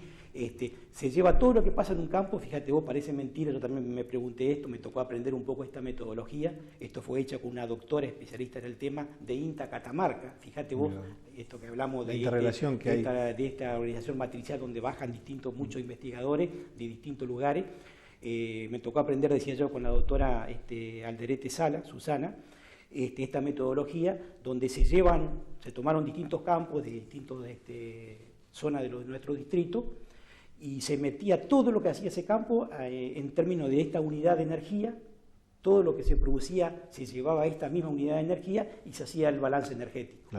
se lleva todo lo que pasa en un campo. Fíjate vos, parece mentira, yo también me pregunté esto, me tocó aprender un poco esta metodología. Esto fue hecha con una doctora especialista en el tema de INTA Catamarca. Fíjate vos, esto que hablamos de esta organización matricial donde bajan muchos investigadores de distintos lugares. Me tocó aprender, decía yo, con la doctora Alderete Sala, Susana, esta metodología donde se tomaron distintos campos de distintas zonas de nuestro distrito, y se metía todo lo que hacía ese campo en términos de esta unidad de energía. Todo lo que se producía se llevaba a esta misma unidad de energía y se hacía el balance energético.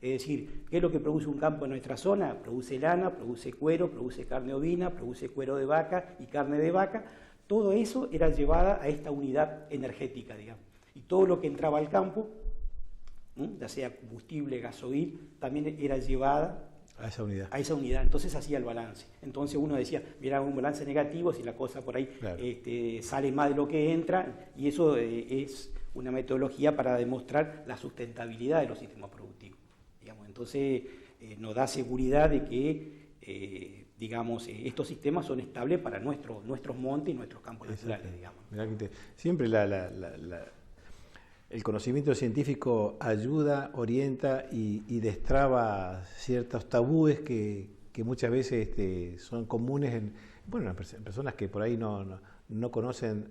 Es decir, ¿qué es lo que produce un campo en nuestra zona? Produce lana, produce cuero, produce carne ovina, produce cuero de vaca y carne de vaca. Todo eso era llevada a esta unidad energética, digamos. Y todo lo que entraba al campo ya sea combustible, gasoil, también era llevada a esa unidad. A esa unidad, entonces hacía el balance. Entonces uno decía, mira, un balance negativo si la cosa por ahí claro, sale más de lo que entra, y eso es una metodología para demostrar la sustentabilidad de los sistemas productivos. Digamos. Entonces nos da seguridad de que estos sistemas son estables para nuestros montes y nuestros campos naturales. Digamos. Mirá que siempre el conocimiento científico ayuda, orienta y destraba ciertos tabúes que muchas veces son comunes en personas que por ahí no conocen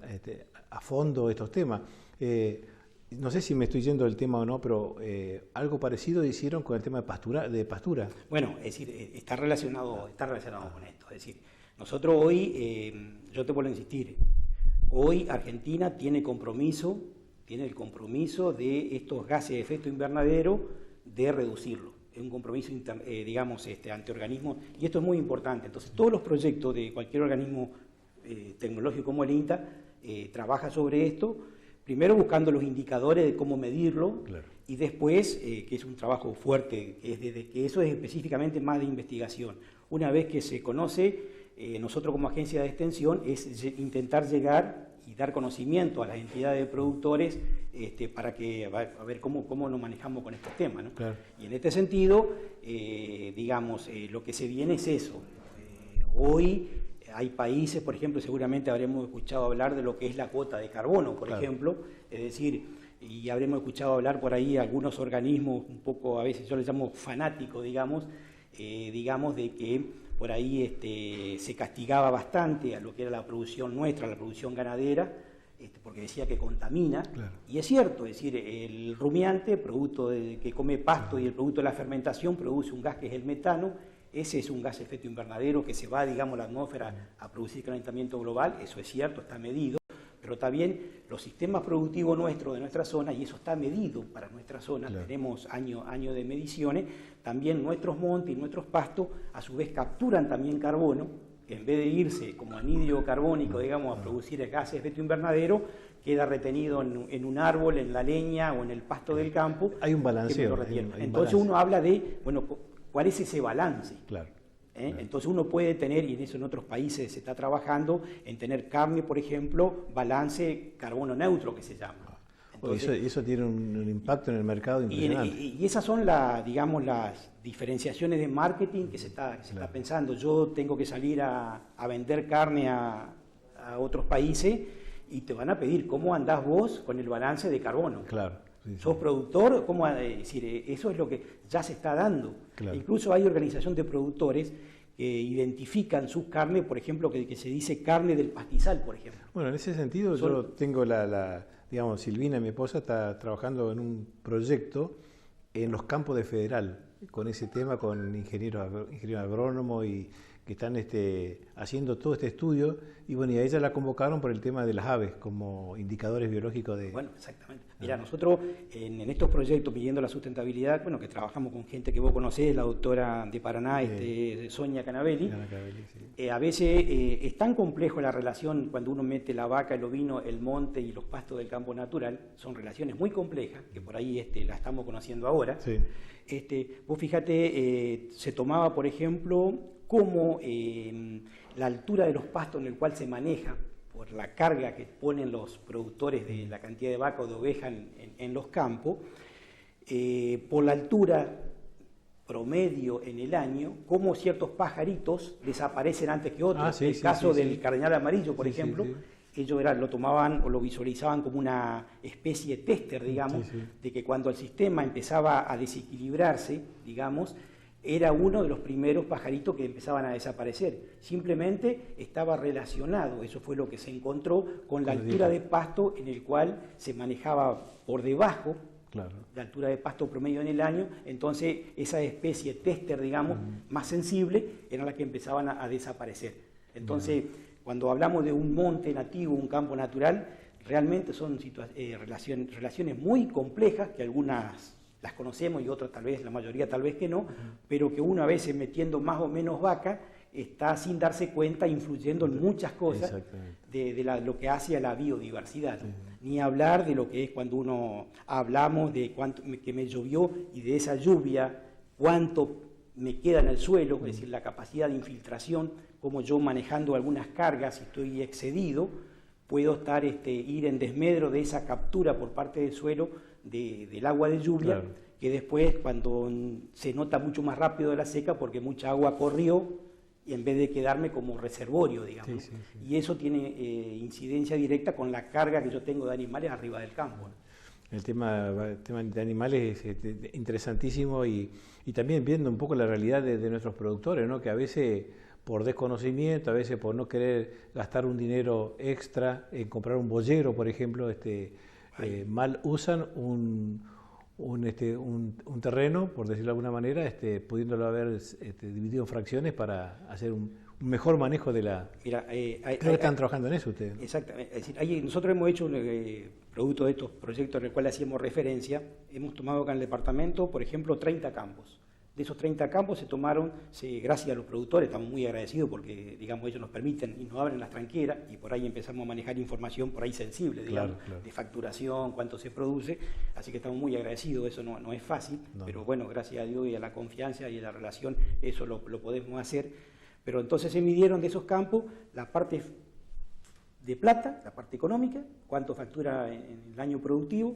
a fondo estos temas. No sé si me estoy yendo del tema o no, pero algo parecido hicieron con el tema de pastura. Bueno, es decir, está relacionado con esto. Es decir, nosotros hoy, yo te vuelvo a insistir, hoy Argentina tiene el compromiso de estos gases de efecto invernadero de reducirlo. Es un compromiso, ante organismos, y esto es muy importante. Entonces, todos los proyectos de cualquier organismo tecnológico como el INTA trabaja sobre esto, primero buscando los indicadores de cómo medirlo, claro, y después, que es un trabajo fuerte, que eso es específicamente más de investigación. Una vez que se conoce, nosotros como agencia de extensión es intentar llegar y dar conocimiento a las entidades de productores para que a ver cómo nos manejamos con estos temas, ¿no? Claro. Y en este sentido, lo que se viene es eso. Hoy hay países, por ejemplo, seguramente habremos escuchado hablar de lo que es la cuota de carbono, por claro, ejemplo, es decir, y habremos escuchado hablar por ahí algunos organismos un poco, a veces yo les llamo fanáticos, de que por ahí se castigaba bastante a lo que era la producción nuestra, la producción ganadera, porque decía que contamina, claro, y es cierto, es decir, el rumiante, producto que come pasto y el producto de la fermentación, produce un gas que es el metano. Ese es un gas de efecto invernadero que se va, a la atmósfera a producir calentamiento global, eso es cierto, está medido, pero también los sistemas productivos nuestros de nuestra zona, y eso está medido para nuestra zona, claro, tenemos años de mediciones, también nuestros montes y nuestros pastos a su vez capturan también carbono, que en vez de irse como anhídrido carbónico, a producir gases de efecto invernadero, queda retenido en un árbol, en la leña o en el pasto del campo. Hay un balanceo. Entonces uno habla de, ¿cuál es ese balance? Claro. Entonces uno puede tener, y en eso en otros países se está trabajando, en tener carne, por ejemplo, balance carbono neutro, que se llama. Entonces, eso tiene un impacto en el mercado impresionante. Y esas son las diferenciaciones de marketing que se está pensando. Yo tengo que salir a vender carne a otros países y te van a pedir cómo andás vos con el balance de carbono. Claro. Sí, ¿Sos productor? ¿Cómo decir? Eso es lo que ya se está dando. Claro. Incluso hay organización de productores que identifican sus carnes, por ejemplo, que se dice carne del pastizal, por ejemplo. Bueno, en ese sentido yo tengo Silvina, mi esposa, está trabajando en un proyecto en los campos de Federal, con ese tema, con ingeniero agrónomo y que están haciendo todo este estudio, y bueno, y a ella la convocaron por el tema de las aves como indicadores biológicos de... Bueno, exactamente. Mira, nosotros en estos proyectos pidiendo la sustentabilidad, que trabajamos con gente que vos conocés, la doctora de Paraná, Sonia Canavelli, sí. A veces es tan complejo la relación cuando uno mete la vaca, el ovino, el monte y los pastos del campo natural, son relaciones muy complejas, que por ahí la estamos conociendo ahora. Sí. Vos fíjate, se tomaba, por ejemplo, como la altura de los pastos en el cual se maneja, por la carga que ponen los productores de la cantidad de vaca o de oveja en los campos, por la altura promedio en el año, cómo ciertos pajaritos desaparecen antes que otros. El caso del cardenal amarillo, por ejemplo, ellos lo tomaban o lo visualizaban como una especie tester, de que cuando el sistema empezaba a desequilibrarse, era uno de los primeros pajaritos que empezaban a desaparecer. Simplemente estaba relacionado, eso fue lo que se encontró, con la altura de pasto en el cual se manejaba por debajo, claro, la altura de pasto promedio en el año. Entonces esa especie tester, más sensible, era la que empezaban a desaparecer. Entonces, cuando hablamos de un monte nativo, un campo natural, realmente son relaciones muy complejas, que algunas las conocemos y otras tal vez, la mayoría tal vez que no, pero que uno a veces metiendo más o menos vaca, está sin darse cuenta influyendo en muchas cosas de lo que hace a la biodiversidad, ¿no? Ni hablar de lo que es cuando hablamos de cuánto que me llovió y de esa lluvia, cuánto me queda en el suelo, es decir, la capacidad de infiltración, como yo manejando algunas cargas, si estoy excedido, puedo ir en desmedro de esa captura por parte del suelo del agua de lluvia, que después cuando se nota mucho más rápido de la seca porque mucha agua corrió y en vez de quedarme como reservorio, digamos. Y eso tiene incidencia directa con la carga que yo tengo de animales arriba del campo, ¿no? El tema de animales es interesantísimo y también viendo un poco la realidad de nuestros productores, ¿no? Que a veces por desconocimiento, a veces por no querer gastar un dinero extra en comprar un boyero, por ejemplo, mal usan un terreno, por decirlo de alguna manera, pudiéndolo haber dividido en fracciones para hacer un mejor manejo de la... Mira, creo que están trabajando en eso ustedes, ¿no? Exactamente. Es decir, nosotros hemos hecho producto de estos proyectos en los cuales hacíamos referencia, hemos tomado acá en el departamento, por ejemplo, 30 campos. De esos 30 campos se tomaron, gracias a los productores, estamos muy agradecidos porque, digamos, ellos nos permiten y nos abren las tranqueras y por ahí empezamos a manejar información por ahí sensible, digamos, de facturación, cuánto se produce, así que estamos muy agradecidos, eso no es fácil, pero bueno, gracias a Dios y a la confianza y a la relación, eso lo podemos hacer. Pero entonces se midieron de esos campos la parte de plata, la parte económica, cuánto factura en el año productivo,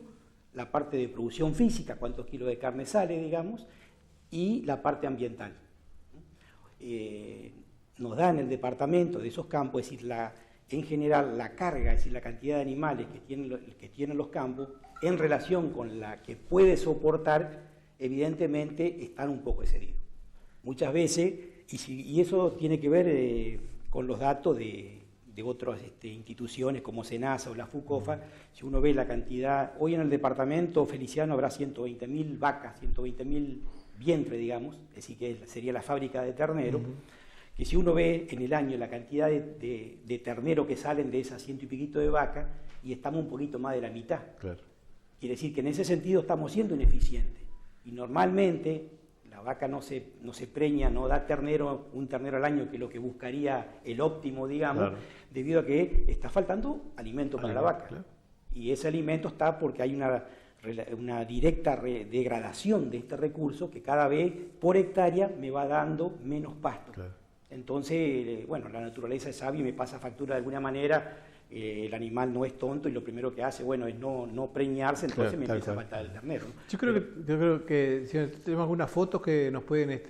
la parte de producción física, cuántos kilos de carne sale, digamos, y la parte ambiental. Nos da en el departamento de esos campos, es decir, en general la carga, es decir, la cantidad de animales que tienen los campos, en relación con la que puede soportar, evidentemente están un poco excedidos. Muchas veces, y eso tiene que ver con los datos de otras instituciones como SENASA o la FUCOFA, si uno ve la cantidad, hoy en el departamento Feliciano habrá 120.000 vacas, 120.000 vientre, digamos, es decir, que sería la fábrica de ternero, que si uno ve en el año la cantidad de ternero que salen de esas 100 y piquito de vacas, y estamos un poquito más de la mitad. Quiere decir que en ese sentido estamos siendo ineficientes. Y normalmente la vaca no se preña, no da un ternero al año, que es lo que buscaría el óptimo, digamos, debido a que está faltando alimento para la vaca. Y ese alimento está porque hay una directa degradación de este recurso que cada vez por hectárea me va dando menos pasto. Entonces, bueno, la naturaleza es sabia y me pasa factura de alguna manera. El animal no es tonto y lo primero que hace, bueno, es no preñarse, entonces me empieza a faltar el ternero, ¿no? Yo creo que si tenemos algunas fotos que nos pueden,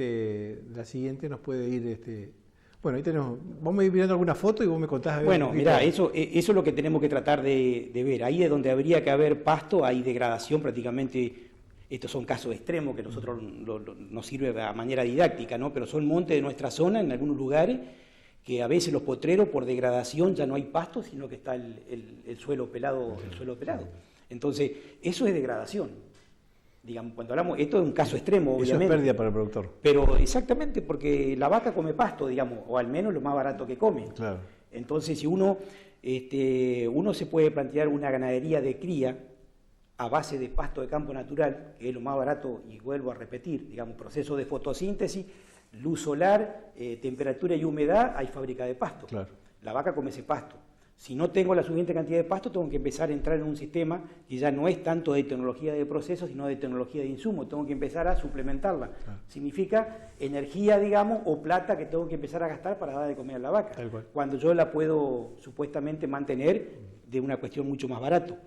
la siguiente nos puede ir, bueno, ahí tenemos, vamos a ir mirando algunas fotos y vos me contás. Bueno, mirá, eso es lo que tenemos que tratar de ver. Ahí es donde habría que haber pasto, hay degradación prácticamente. Estos son casos extremos que nosotros nos sirve a manera didáctica, ¿no? Pero son montes de nuestra zona en algunos lugares que a veces los potreros por degradación ya no hay pasto, sino que está el suelo pelado, Entonces, eso es degradación. Digamos, cuando hablamos, esto es un caso extremo, obviamente. Eso es pérdida para el productor. Pero exactamente, porque la vaca come pasto, digamos, o al menos lo más barato que come. Entonces, si uno se puede plantear una ganadería de cría a base de pasto de campo natural, que es lo más barato, y vuelvo a repetir, digamos, proceso de fotosíntesis, luz solar, temperatura y humedad, hay fábrica de pasto. La vaca come ese pasto. Si no tengo la suficiente cantidad de pasto, tengo que empezar a entrar en un sistema que ya no es tanto de tecnología de proceso, sino de tecnología de insumo. Tengo que empezar a suplementarla. Significa energía, digamos, o plata que tengo que empezar a gastar para dar de comer a la vaca. Cuando yo la puedo supuestamente mantener de una cuestión mucho más barato.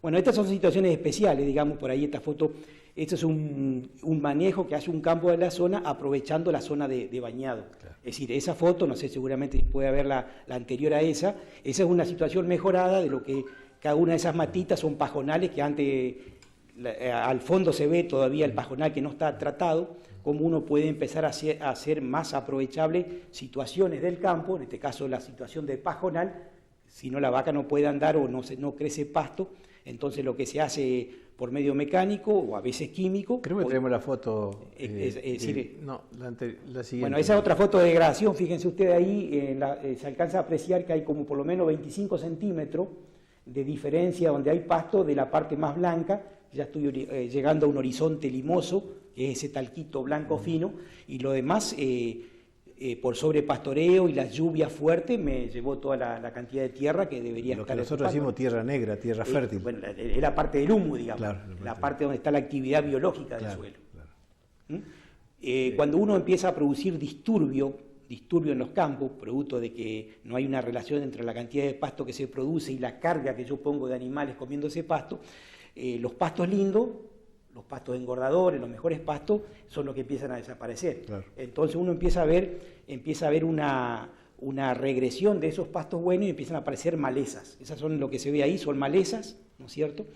Bueno, estas son situaciones especiales, digamos, por ahí esta foto. Esto es un manejo que hace un campo de la zona aprovechando la zona de bañado. Es decir, esa foto, no sé, seguramente puede haber la anterior a esa es una situación mejorada de lo que cada una de esas matitas son pajonales que antes, al fondo se ve todavía el pajonal que no está tratado, cómo uno puede empezar a hacer más aprovechables situaciones del campo, en este caso la situación de pajonal, si no la vaca no puede andar o no crece pasto. Entonces lo que se hace por medio mecánico o a veces químico. Creo que tenemos la foto. La siguiente. Bueno, esa es otra foto de degradación. Fíjense ustedes ahí, se alcanza a apreciar que hay como por lo menos 25 centímetros de diferencia donde hay pasto de la parte más blanca. Ya estoy llegando a un horizonte limoso, que es ese talquito blanco fino, y lo demás por sobrepastoreo y la lluvia fuerte me llevó toda la cantidad de tierra que debería Lo estar. que nosotros decimos tierra negra, tierra fértil. Bueno, es la parte del humo, digamos, Claro, la parte donde está la actividad biológica del Claro, suelo. claro. Cuando uno empieza a producir disturbio en los campos, producto de que no hay una relación entre la cantidad de pasto que se produce y la carga que yo pongo de animales comiendo ese pasto, los pastos lindos, los pastos engordadores, los mejores pastos, son los que empiezan a desaparecer. Claro. Entonces uno empieza a ver una regresión de esos pastos buenos y empiezan a aparecer malezas. Esas son lo que se ve ahí, son malezas, ¿no es cierto?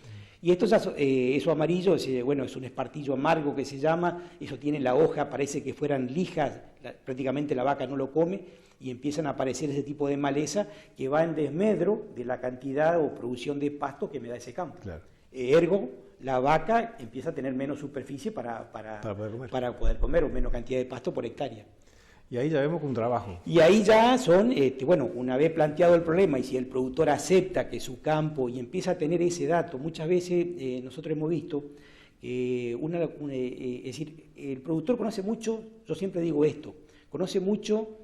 Y eso amarillo, es un espartillo amargo que se llama, eso tiene la hoja, parece que fueran lijas, prácticamente la vaca no lo come, y empiezan a aparecer ese tipo de maleza que va en desmedro de la cantidad o producción de pasto que me da ese campo. Claro. Ergo, la vaca empieza a tener menos superficie para poder comer o menos cantidad de pasto por hectárea. Y ahí ya vemos un trabajo. Y ahí ya son, una vez planteado el problema y si el productor acepta que su campo y empieza a tener ese dato, muchas veces nosotros hemos visto que es decir, el productor conoce mucho, yo siempre digo esto, conoce mucho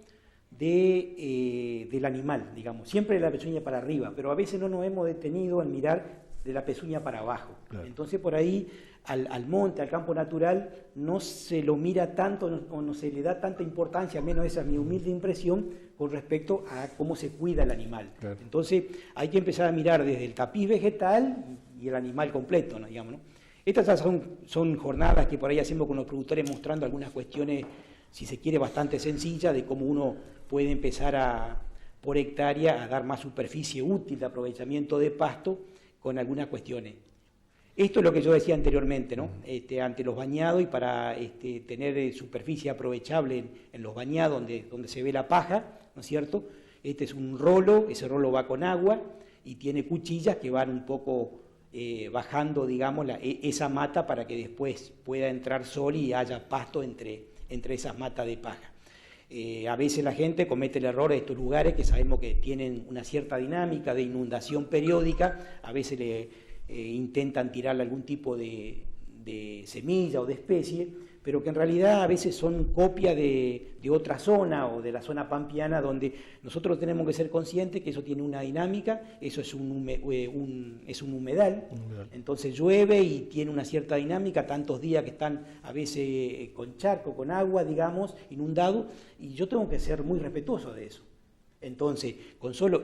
del animal, digamos, siempre de la pezuña para arriba, pero a veces no nos hemos detenido al mirar de la pezuña para abajo. Claro. Entonces por ahí al monte, al campo natural, no se lo mira tanto o no se le da tanta importancia, al menos esa es mi humilde impresión, con respecto a cómo se cuida el animal. Claro. Entonces hay que empezar a mirar desde el tapiz vegetal y el animal completo, ¿no? Digamos, ¿no? Estas son jornadas que por ahí hacemos con los productores mostrando algunas cuestiones, si se quiere, bastante sencillas de cómo uno puede empezar por hectárea a dar más superficie útil de aprovechamiento de pasto con algunas cuestiones. Esto es lo que yo decía anteriormente, ¿no? Ante los bañados y para tener superficie aprovechable en los bañados donde se ve la paja, ¿no es cierto? Este es un rolo, ese rolo va con agua y tiene cuchillas que van un poco bajando, digamos, esa mata para que después pueda entrar sol y haya pasto entre esas matas de paja. A veces la gente comete el error de estos lugares que sabemos que tienen una cierta dinámica de inundación periódica, a veces le intentan tirarle algún tipo de semilla o de especie, pero que en realidad a veces son copia de otra zona o de la zona pampeana, donde nosotros tenemos que ser conscientes que eso tiene una dinámica, eso es un humedal, entonces llueve y tiene una cierta dinámica, tantos días que están a veces con charco, con agua, digamos, inundado, y yo tengo que ser muy respetuoso de eso. Entonces,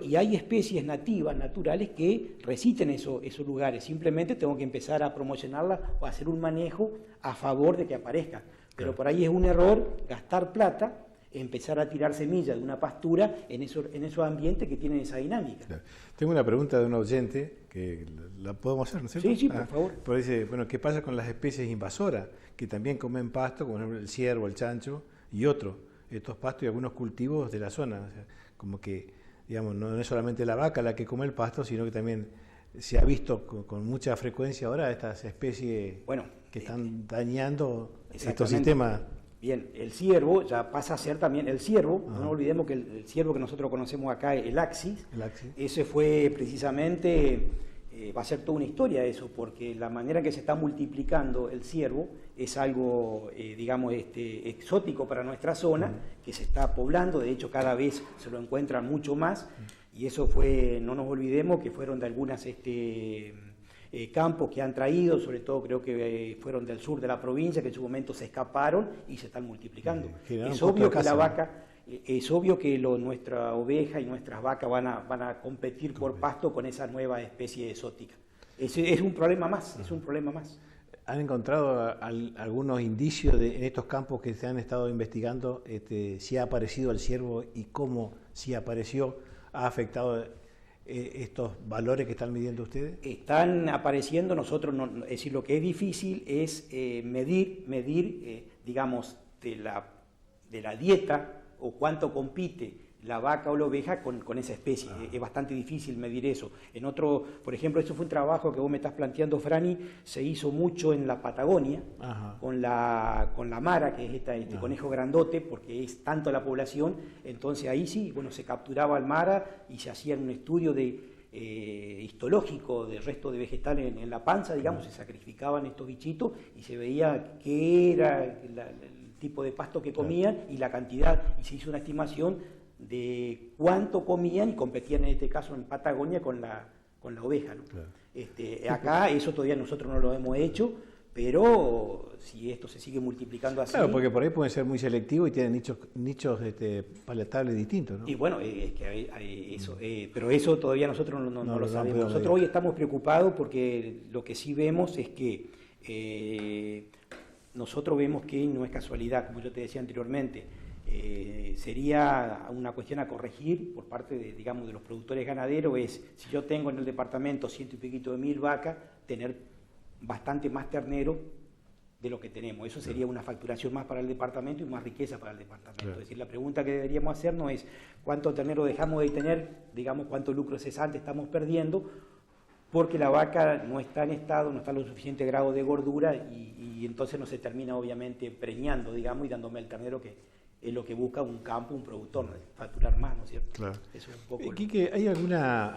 y hay especies nativas, naturales, que resisten esos lugares. Simplemente tengo que empezar a promocionarlas o hacer un manejo a favor de que aparezcan. Pero por ahí es un error gastar plata, empezar a tirar semillas de una pastura en esos ambientes que tienen esa dinámica. Claro. Tengo una pregunta de un oyente, que la podemos hacer, ¿no es cierto? Sí, por favor. Pero dice, ¿qué pasa con las especies invasoras que también comen pasto, como el ciervo, el chancho y estos pastos y algunos cultivos de la zona? O sea, como que, digamos, no es solamente la vaca la que come el pasto, sino que también se ha visto con mucha frecuencia ahora estas especies que están dañando estos sistemas. Bien, el ciervo ya pasa a ser también el ciervo, no olvidemos que el ciervo que nosotros conocemos acá, el axis, ese fue precisamente, va a ser toda una historia eso, porque la manera en que se está multiplicando el ciervo es algo, exótico para nuestra zona, que se está poblando, de hecho cada vez se lo encuentran mucho más, y eso fue, no nos olvidemos que fueron de algunas campos que han traído, sobre todo creo que fueron del sur de la provincia, que en su momento se escaparon y se están multiplicando. Es obvio que la vaca, es obvio que nuestra oveja y nuestras vacas van a competir por pasto con esa nueva especie exótica. Es un problema más, es un problema más. ¿Han encontrado algunos indicios en estos campos que se han estado investigando si ha aparecido el ciervo y cómo, si apareció, ha afectado estos valores que están midiendo ustedes? Están apareciendo, nosotros, es decir, lo que es difícil es medir, digamos, de la dieta o cuánto compite la vaca o la oveja con esa especie. Es bastante difícil medir eso. Por ejemplo, eso fue un trabajo que vos me estás planteando, Franny, se hizo mucho en la Patagonia, con la mara, que es este conejo grandote, porque es tanto la población, entonces ahí sí, se capturaba al mara y se hacía un estudio histológico del resto de vegetales en la panza, digamos, se sacrificaban estos bichitos y se veía qué era el tipo de pasto que comían y la cantidad, y se hizo una estimación de cuánto comían y competían en este caso en Patagonia con la oveja, ¿no? Claro. Acá eso todavía nosotros no lo hemos hecho, pero si esto se sigue multiplicando así... Claro, porque por ahí pueden ser muy selectivos y tienen nichos palatables distintos, ¿no? Y bueno, es que hay eso, pero eso todavía nosotros no lo sabemos. Nosotros hoy estamos preocupados porque lo que sí vemos es que nosotros vemos que no es casualidad, como yo te decía anteriormente, sería una cuestión a corregir por parte de, digamos, de los productores ganaderos, es si yo tengo en el departamento 100 y piquito de 1000 vacas, tener bastante más ternero de lo que tenemos. Eso sería una facturación más para el departamento y más riqueza para el departamento. Claro. Es decir, la pregunta que deberíamos hacer no es cuánto ternero dejamos de tener, digamos, cuánto lucro cesante estamos perdiendo, porque la vaca no está en estado, no está en lo suficiente grado de gordura y entonces no se termina obviamente preñando, digamos, y dándome el ternero que es lo que busca un campo, un productor, facturar más, ¿no es cierto? Claro. Eso es un poco... Quique, ¿hay alguna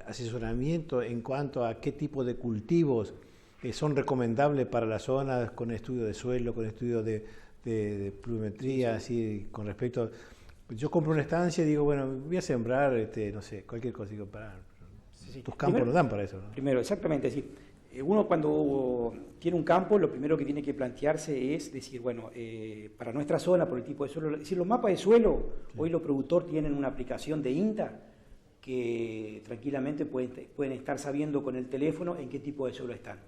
asesoramiento en cuanto a qué tipo de cultivos son recomendables para las zonas con estudio de suelo, con estudio de pluviometría, así con respecto a... Yo compro una estancia y digo, bueno, voy a sembrar, no sé, cualquier cosa, digo, tus campos primero, no dan para eso, ¿no? Primero, exactamente, sí. Uno cuando tiene un campo, lo primero que tiene que plantearse es decir, bueno, para nuestra zona, por el tipo de suelo, es decir, los mapas de suelo, sí. Hoy los productores tienen una aplicación de INTA que tranquilamente pueden estar sabiendo con el teléfono en qué tipo de suelo están.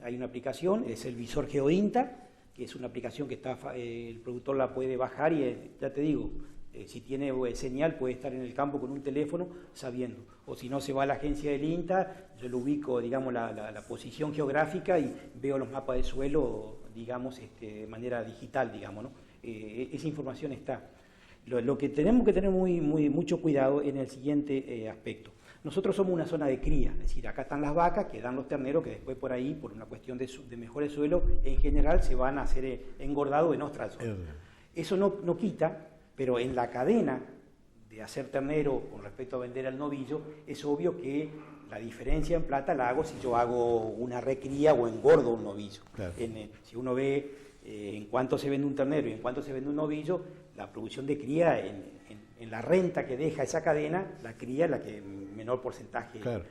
Hay una aplicación, es el visor GeoINTA, que es una aplicación que el productor la puede bajar y ya te digo, si tiene señal puede estar en el campo con un teléfono sabiendo, o si no se va a la agencia del INTA, yo lo ubico, digamos, la posición geográfica y veo los mapas de suelo, digamos, de manera digital, digamos, ¿no? Esa información está. Lo que tenemos que tener mucho cuidado en el siguiente aspecto. Nosotros somos una zona de cría, es decir, acá están las vacas que dan los terneros que después por ahí, por una cuestión de mejores suelo, en general se van a hacer engordados en otras zonas. Eso no quita, pero en la cadena de hacer ternero con respecto a vender al novillo, es obvio que la diferencia en plata la hago si yo hago una recría o engordo un novillo. Claro. Si uno ve en cuánto se vende un ternero y en cuánto se vende un novillo, la producción de cría en la renta que deja esa cadena, la cría es la que menor porcentaje. Claro.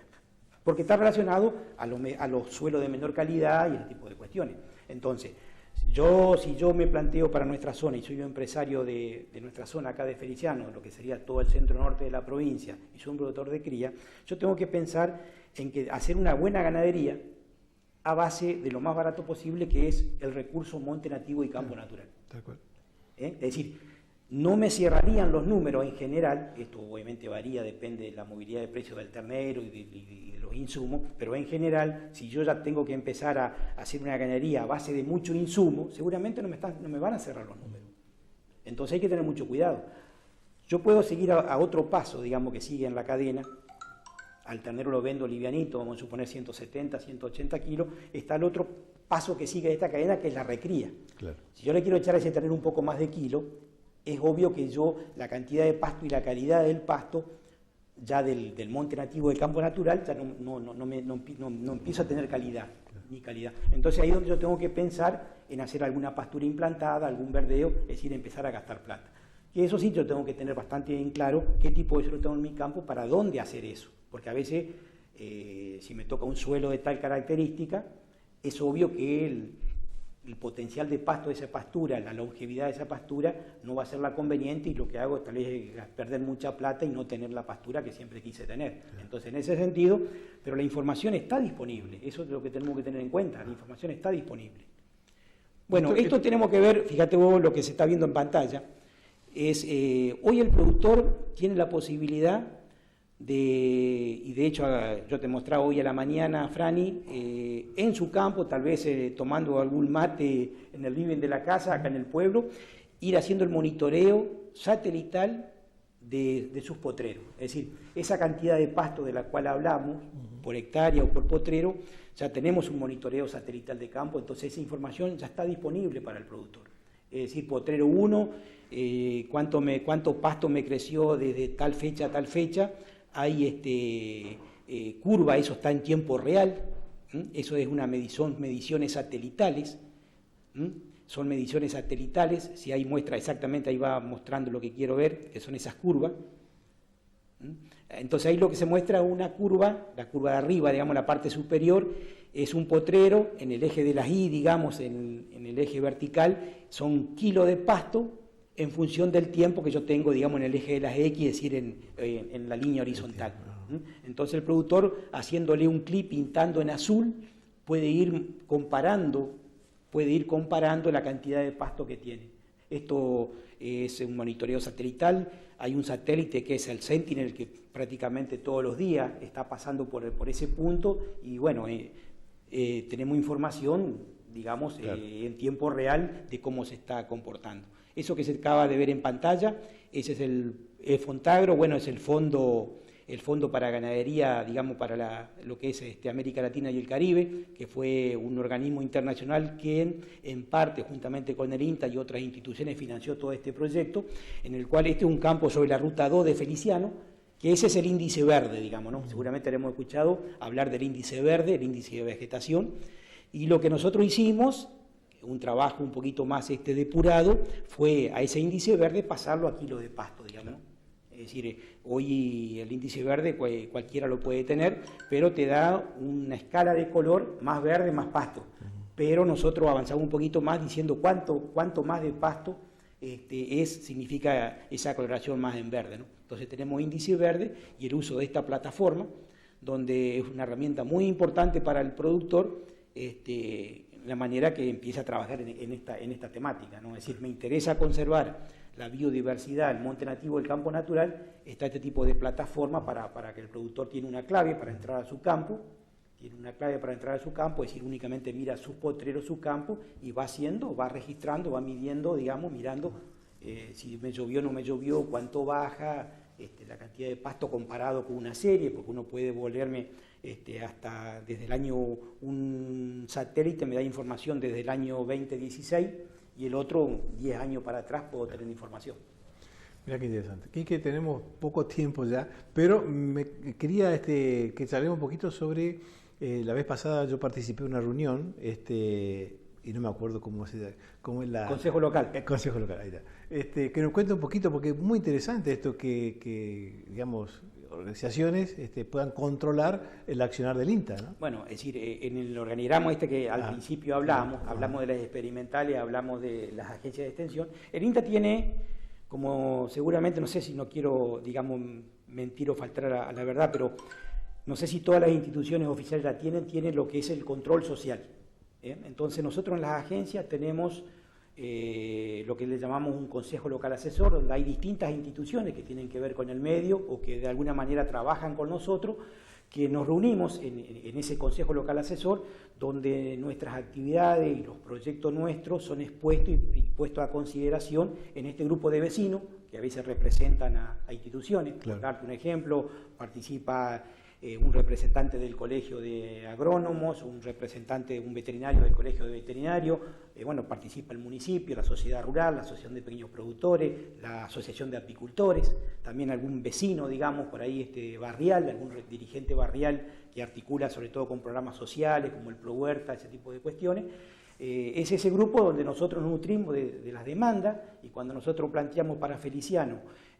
Porque está relacionado a los suelos de menor calidad y ese tipo de cuestiones. Entonces, si yo me planteo para nuestra zona y soy un empresario de nuestra zona acá de Feliciano, lo que sería todo el centro norte de la provincia, y soy un productor de cría, yo tengo que pensar en que hacer una buena ganadería a base de lo más barato posible, que es el recurso monte nativo y campo natural. De acuerdo. Es decir, no me cerrarían los números en general, esto obviamente varía, depende de la movilidad de precios del ternero y de los insumos, pero en general, si yo ya tengo que empezar a hacer una ganadería a base de mucho insumo, seguramente no me van a cerrar los números. Entonces hay que tener mucho cuidado. Yo puedo seguir a otro paso, digamos, que sigue en la cadena. Al ternero lo vendo livianito, vamos a suponer 170, 180 kilos. Está el otro paso que sigue de esta cadena, que es la recría. Claro. Si yo le quiero echar a ese ternero un poco más de kilo, es obvio que la cantidad de pasto y la calidad del pasto, ya del monte nativo, del campo natural, ya no empiezo a tener calidad, ni calidad. Entonces ahí es donde yo tengo que pensar en hacer alguna pastura implantada, algún verdeo, es decir, empezar a gastar plata. Y eso sí, yo tengo que tener bastante en claro qué tipo de suelo tengo en mi campo, para dónde hacer eso. Porque a veces, si me toca un suelo de tal característica, es obvio que el potencial de pasto de esa pastura, la longevidad de esa pastura, no va a ser la conveniente, y lo que hago tal vez es perder mucha plata y no tener la pastura que siempre quise tener. Entonces, en ese sentido, pero la información está disponible, eso es lo que tenemos que tener en cuenta, la información está disponible. Bueno, esto tenemos que ver, fíjate vos lo que se está viendo en pantalla, es hoy el productor tiene la posibilidad y de hecho yo te mostraba hoy a la mañana, Franny, en su campo, tal vez tomando algún mate en el living de la casa, acá en el pueblo, ir haciendo el monitoreo satelital de sus potreros. Es decir, esa cantidad de pasto de la cual hablamos, por hectárea o por potrero, ya tenemos un monitoreo satelital de campo, entonces esa información ya está disponible para el productor. Es decir, potrero 1, cuánto pasto me creció desde tal fecha a tal fecha, hay curva, eso está en tiempo real, eso es una mediciones satelitales, son mediciones satelitales, si hay muestra exactamente, ahí va mostrando lo que quiero ver, que son esas curvas. Entonces ahí lo que se muestra es una curva, la curva de arriba, digamos la parte superior, es un potrero, en el eje de las Y, digamos, en el eje vertical, son kilos de pasto en función del tiempo que yo tengo, digamos, en el eje de las X, es decir, en la línea horizontal. Entonces el productor, haciéndole un clip pintando en azul, puede ir comparando la cantidad de pasto que tiene. Esto es un monitoreo satelital, hay un satélite que es el Sentinel que prácticamente todos los días está pasando por ese punto y bueno, tenemos información, digamos, claro, en tiempo real de cómo se está comportando. Eso que se acaba de ver en pantalla, ese es el Fontagro, bueno, es el fondo para ganadería, digamos, para lo que es América Latina y el Caribe, que fue un organismo internacional que en parte, juntamente con el INTA y otras instituciones, financió todo este proyecto, en el cual este es un campo sobre la Ruta 2 de Feliciano, que ese es el índice verde, digamos, ¿no? Seguramente hemos escuchado hablar del índice verde, el índice de vegetación, y lo que nosotros hicimos, un trabajo un poquito más depurado, fue a ese índice verde pasarlo a kilos de pasto, digamos, ¿no? Es decir, hoy el índice verde cualquiera lo puede tener, pero te da una escala de color más verde, más pasto. Pero nosotros avanzamos un poquito más diciendo cuánto más de pasto significa esa coloración más en verde, ¿no? Entonces tenemos índice verde y el uso de esta plataforma, donde es una herramienta muy importante para el productor, la manera que empieza a trabajar en esta temática, ¿no? Es decir, me interesa conservar la biodiversidad, el monte nativo, el campo natural, está este tipo de plataforma para que el productor tiene una clave para entrar a su campo, es decir, únicamente mira sus potreros, su campo, y va registrando, va midiendo, digamos, mirando si me llovió o no me llovió, cuánto baja, la cantidad de pasto comparado con una serie, porque uno puede volverme hasta desde el año, un satélite me da información desde el año 2016, y el otro 10 años para atrás puedo tener información. Mira qué interesante. Quique, tenemos poco tiempo ya, pero me quería que charlemos un poquito sobre, la vez pasada yo participé en una reunión, y no me acuerdo cómo es la... Consejo Local. Consejo Local, ahí está. Que nos cuente un poquito, porque es muy interesante esto que digamos, organizaciones puedan controlar el accionar del INTA, ¿no? Bueno, es decir, en el organigrama que al principio hablamos de las experimentales, hablamos de las agencias de extensión. El INTA tiene, como seguramente, no sé si no quiero, digamos, mentir o faltar a la verdad, pero no sé si todas las instituciones oficiales la tienen lo que es el control social. Entonces nosotros en las agencias tenemos lo que le llamamos un consejo local asesor, donde hay distintas instituciones que tienen que ver con el medio o que de alguna manera trabajan con nosotros, que nos reunimos en ese consejo local asesor, donde nuestras actividades y los proyectos nuestros son expuestos y puestos a consideración en este grupo de vecinos, que a veces representan a instituciones. Claro. Por darte un ejemplo, participa un representante del Colegio de Agrónomos, un veterinario del Colegio de Veterinarios, participa el municipio, la sociedad rural, la asociación de pequeños productores, la asociación de apicultores, también algún vecino, digamos, por ahí barrial, algún dirigente barrial que articula sobre todo con programas sociales como el Pro Huerta, ese tipo de cuestiones. Es ese grupo donde nosotros nos nutrimos de las demandas, y cuando nosotros planteamos para Feliciano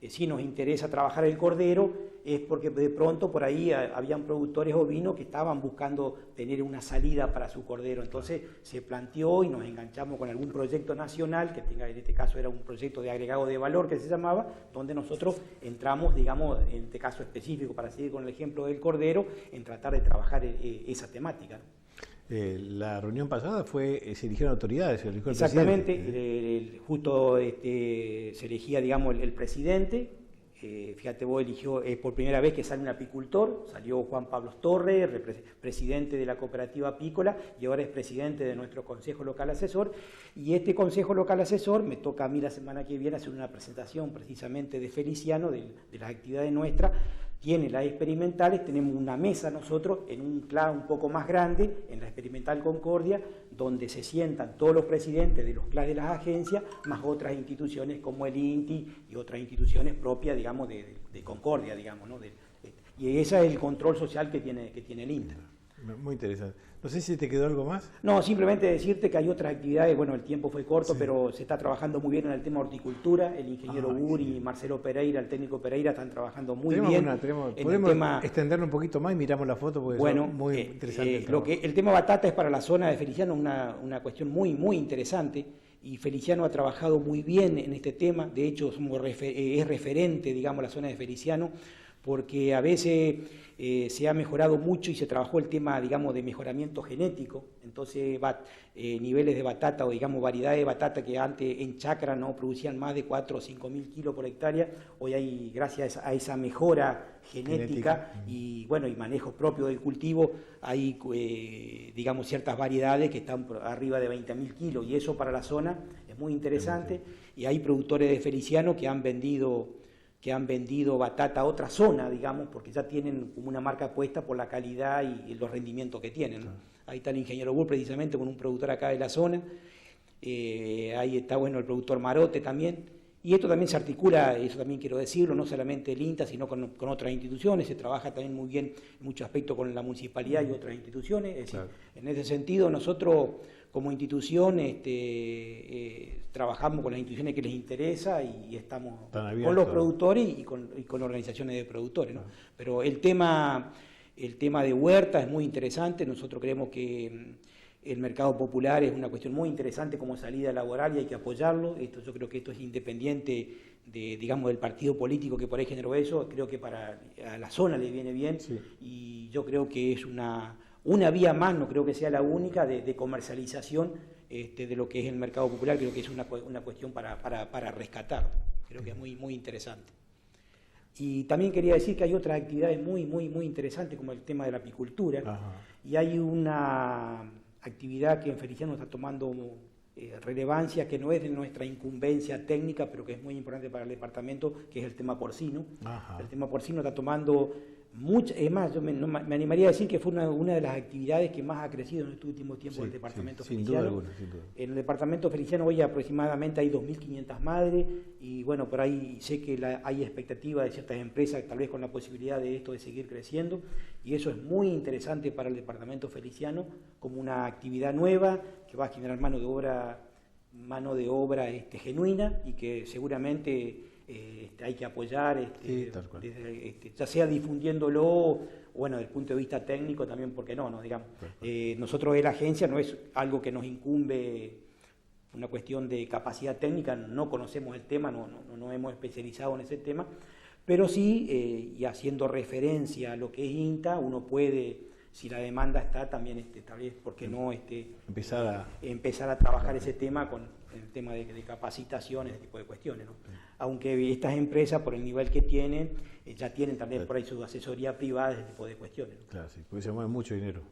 si nos interesa trabajar el cordero, es porque de pronto por ahí habían productores ovinos que estaban buscando tener una salida para su cordero. Entonces se planteó y nos enganchamos con algún proyecto nacional, en este caso era un proyecto de agregado de valor que se llamaba, donde nosotros entramos, digamos, en este caso específico, para seguir con el ejemplo del cordero, en tratar de trabajar esa temática, ¿no? La reunión pasada se eligieron autoridades, se eligió el exactamente, presidente. Justo se elegía, digamos, el presidente. Fíjate vos, eligió por primera vez que sale un apicultor, salió Juan Pablo Torres, presidente de la cooperativa apícola, y ahora es presidente de nuestro Consejo Local Asesor. Y este Consejo Local Asesor me toca a mí la semana que viene hacer una presentación precisamente de Feliciano, de las actividades nuestras. Tiene las experimentales, tenemos una mesa nosotros en un CLA un poco más grande, en la Experimental Concordia, donde se sientan todos los presidentes de los CLA de las agencias, más otras instituciones como el INTI y otras instituciones propias, digamos, de Concordia, digamos, ¿no? Y ese es el control social que tiene el INTA. Muy interesante. No sé si te quedó algo más. No, simplemente decirte que hay otras actividades, bueno, el tiempo fue corto, pero se está trabajando muy bien en el tema horticultura, el ingeniero Uri y Marcelo Pereira, el técnico Pereira, están trabajando muy bien. Podemos extenderlo un poquito más y miramos la foto porque es muy interesante. El tema batata es para la zona de Feliciano una cuestión muy, muy interesante, y Feliciano ha trabajado muy bien en este tema. De hecho es referente, digamos, la zona de Feliciano, porque a veces se ha mejorado mucho y se trabajó el tema, digamos, de mejoramiento genético. Entonces, niveles de batata o, digamos, variedades de batata que antes en chacra no producían más de 4 o 5 mil kilos por hectárea, hoy hay, gracias a esa mejora genética y, bueno, y manejo propio del cultivo, hay, digamos, ciertas variedades que están arriba de 20.000 kilos, y eso para la zona es muy interesante. Y hay productores de Feliciano que han vendido batata a otra zona, digamos, porque ya tienen como una marca puesta por la calidad y los rendimientos que tienen, ¿no? Ahí está el ingeniero Bull precisamente con un productor acá de la zona, ahí está, bueno, el productor Marote también, y esto también se articula, eso también quiero decirlo, no solamente el INTA, sino con otras instituciones. Se trabaja también muy bien en muchos aspectos con la municipalidad y otras instituciones. Es decir, en ese sentido, nosotros como institución trabajamos con las instituciones que les interesa y estamos con los productores y con organizaciones de productores, ¿no? Pero el tema de huerta es muy interesante. Nosotros creemos que el mercado popular es una cuestión muy interesante como salida laboral y hay que apoyarlo. Yo creo que esto es independiente digamos, del partido político que por ahí generó eso. Creo que a la zona le viene bien, y yo creo que es una vía más, no creo que sea la única, de comercialización de lo que es el mercado popular. Creo que es una cuestión para rescatar. Creo que es muy, muy interesante. Y también quería decir que hay otras actividades muy, muy, muy interesantes, como el tema de la apicultura. Y hay una actividad que en Feliciano está tomando relevancia, que no es de nuestra incumbencia técnica, pero que es muy importante para el departamento, que es el tema porcino. El tema porcino está tomando mucho, es más, yo me animaría a decir que fue una de las actividades que más ha crecido en este último tiempo del departamento Feliciano. Sin duda. En el departamento Feliciano hoy aproximadamente hay 2.500 madres, y bueno, por ahí sé que hay expectativa de ciertas empresas, tal vez con la posibilidad de esto de seguir creciendo, y eso es muy interesante para el departamento Feliciano, como una actividad nueva que va a generar mano de obra genuina, y que seguramente hay que apoyar, ya sea difundiéndolo, bueno, desde el punto de vista técnico también, porque no, digamos. Nosotros de la agencia no es algo que nos incumbe, una cuestión de capacidad técnica, no conocemos el tema, no hemos especializado en ese tema, pero sí, y haciendo referencia a lo que es INTA, uno puede, si la demanda está, también tal vez, ¿por qué no empezar a trabajar ese tema con el tema de capacitaciones, ese tipo de cuestiones, ¿no? Aunque estas empresas, por el nivel que tienen, ya tienen también por ahí su asesoría privada, ese tipo de cuestiones, ¿no? Claro, sí, porque se mueve mucho dinero.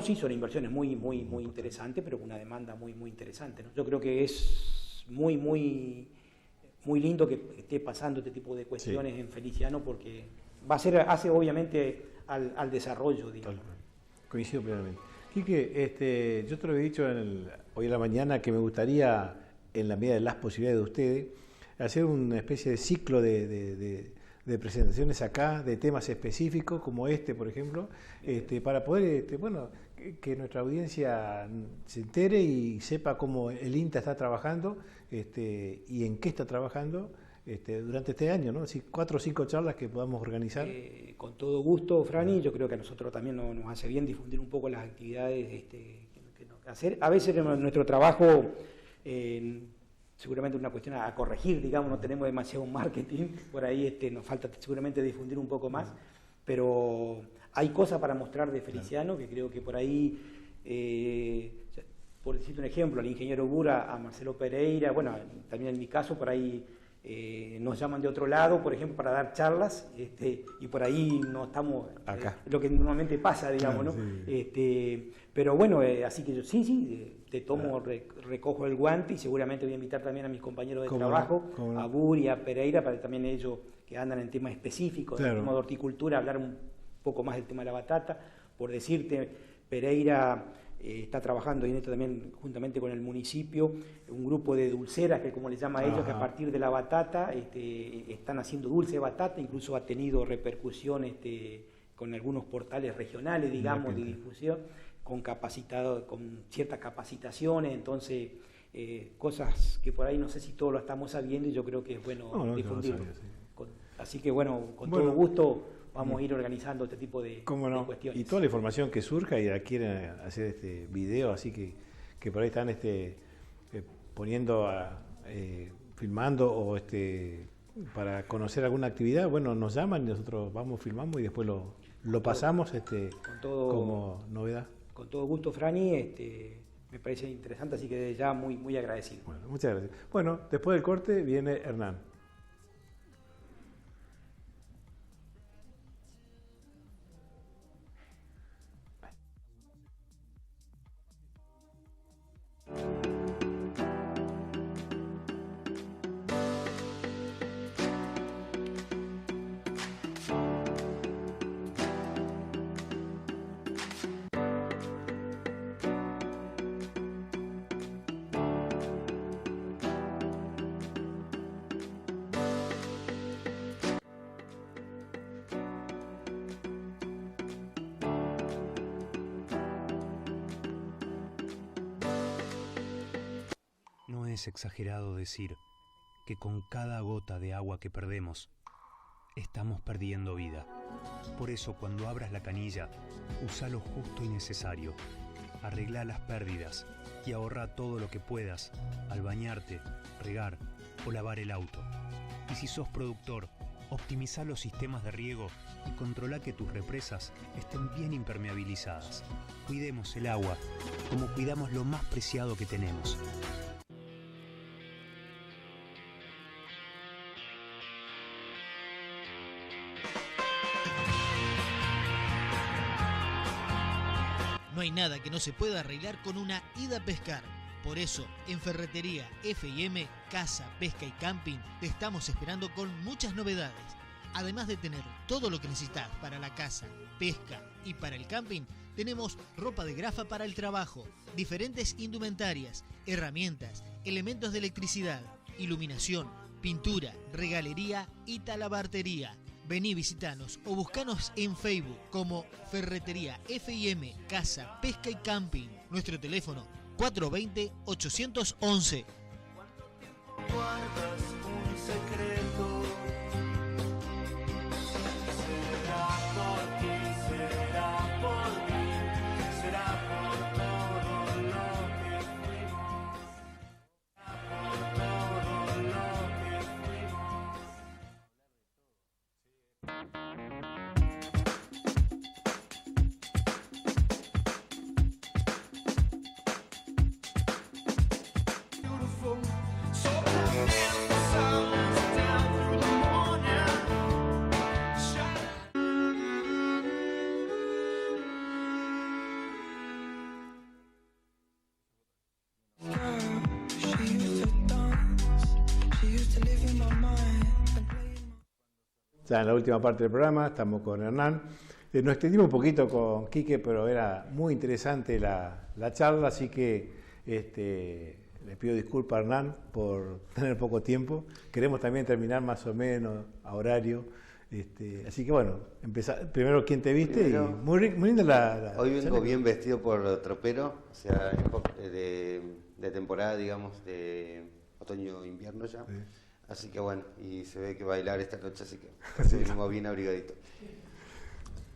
Sí, son inversiones muy, muy, muy interesantes, pero con una demanda muy, muy interesante, ¿no? Yo creo que es muy, muy, muy lindo que esté pasando este tipo de cuestiones en Feliciano, porque hace obviamente al desarrollo, digamos. Coincido plenamente. Quique, yo te lo he dicho hoy en la mañana, que me gustaría, en la medida de las posibilidades de ustedes, hacer una especie de ciclo de presentaciones acá, de temas específicos, como por ejemplo, para poder, que nuestra audiencia se entere y sepa cómo el INTA está trabajando y en qué está trabajando durante este año, ¿no? Así 4 o 5 charlas que podamos organizar. Con todo gusto, Franny. Yo creo que a nosotros también nos hace bien difundir un poco las actividades que hacer. A veces nuestro trabajo, seguramente una cuestión a corregir, digamos, no tenemos demasiado marketing, por ahí nos falta seguramente difundir un poco más, pero hay cosas para mostrar de Feliciano, que creo que por ahí, por decirte un ejemplo, al ingeniero Bura, a Marcelo Pereira, bueno, también en mi caso, por ahí nos llaman de otro lado, por ejemplo, para dar charlas, y por ahí no estamos acá, lo que normalmente pasa, digamos, ¿no? Pero bueno, así que yo te tomo, recojo el guante, y seguramente voy a invitar también a mis compañeros de trabajo, a Buri, a Pereira, para también ellos que andan en temas específicos, en tema de horticultura, hablar un poco más del tema de la batata. Por decirte, Pereira está trabajando en esto también juntamente con el municipio, un grupo de dulceras, que como les llama a ellos, que a partir de la batata están haciendo dulce de batata. Incluso ha tenido repercusión con algunos portales regionales, digamos, de difusión, con ciertas capacitaciones, entonces cosas que por ahí no sé si todos lo estamos sabiendo y yo creo que es bueno difundirlo. Así que bueno, con todo gusto vamos a ir organizando este tipo de cuestiones. Y toda la información que surja y la quieren hacer este video, así que por ahí están poniendo, filmando o para conocer alguna actividad, bueno, nos llaman y nosotros vamos, filmamos y después lo pasamos como novedad. Con todo gusto, Franny, me parece interesante, así que ya muy, muy agradecido. Bueno, muchas gracias. Bueno, después del corte viene Hernán. No es exagerado decir que con cada gota de agua que perdemos, estamos perdiendo vida. Por eso, cuando abras la canilla, usa lo justo y necesario. Arregla las pérdidas y ahorra todo lo que puedas al bañarte, regar o lavar el auto. Y si sos productor, optimiza los sistemas de riego y controla que tus represas estén bien impermeabilizadas. Cuidemos el agua como cuidamos lo más preciado que tenemos. No hay nada que no se pueda arreglar con una ida a pescar. Por eso, en Ferretería F&M, Casa, Pesca y Camping, te estamos esperando con muchas novedades. Además de tener todo lo que necesitas para la casa, pesca y para el camping, tenemos ropa de grafa para el trabajo, diferentes indumentarias, herramientas, elementos de electricidad, iluminación, pintura, regalería y talabartería. Vení, visitanos o buscanos en Facebook como Ferretería F&M, Casa, Pesca y Camping. Nuestro teléfono 420-811. Guardas un secreto. Será por ti, será por mí, será por todo lo que fuimos. Será por todo lo que fuimos. Ya en la última parte del programa estamos con Hernán. Nos extendimos un poquito con Quique, pero era muy interesante la charla, así que le pido disculpas a Hernán por tener poco tiempo. Queremos también terminar más o menos a horario. Así que bueno, primero quién te viste y muy linda la hoy vengo bien vestido por tropero, o sea, de temporada, digamos, de otoño-invierno ya. Sí. Así que bueno, y se ve que bailar esta noche, así que venimos bien abrigadito.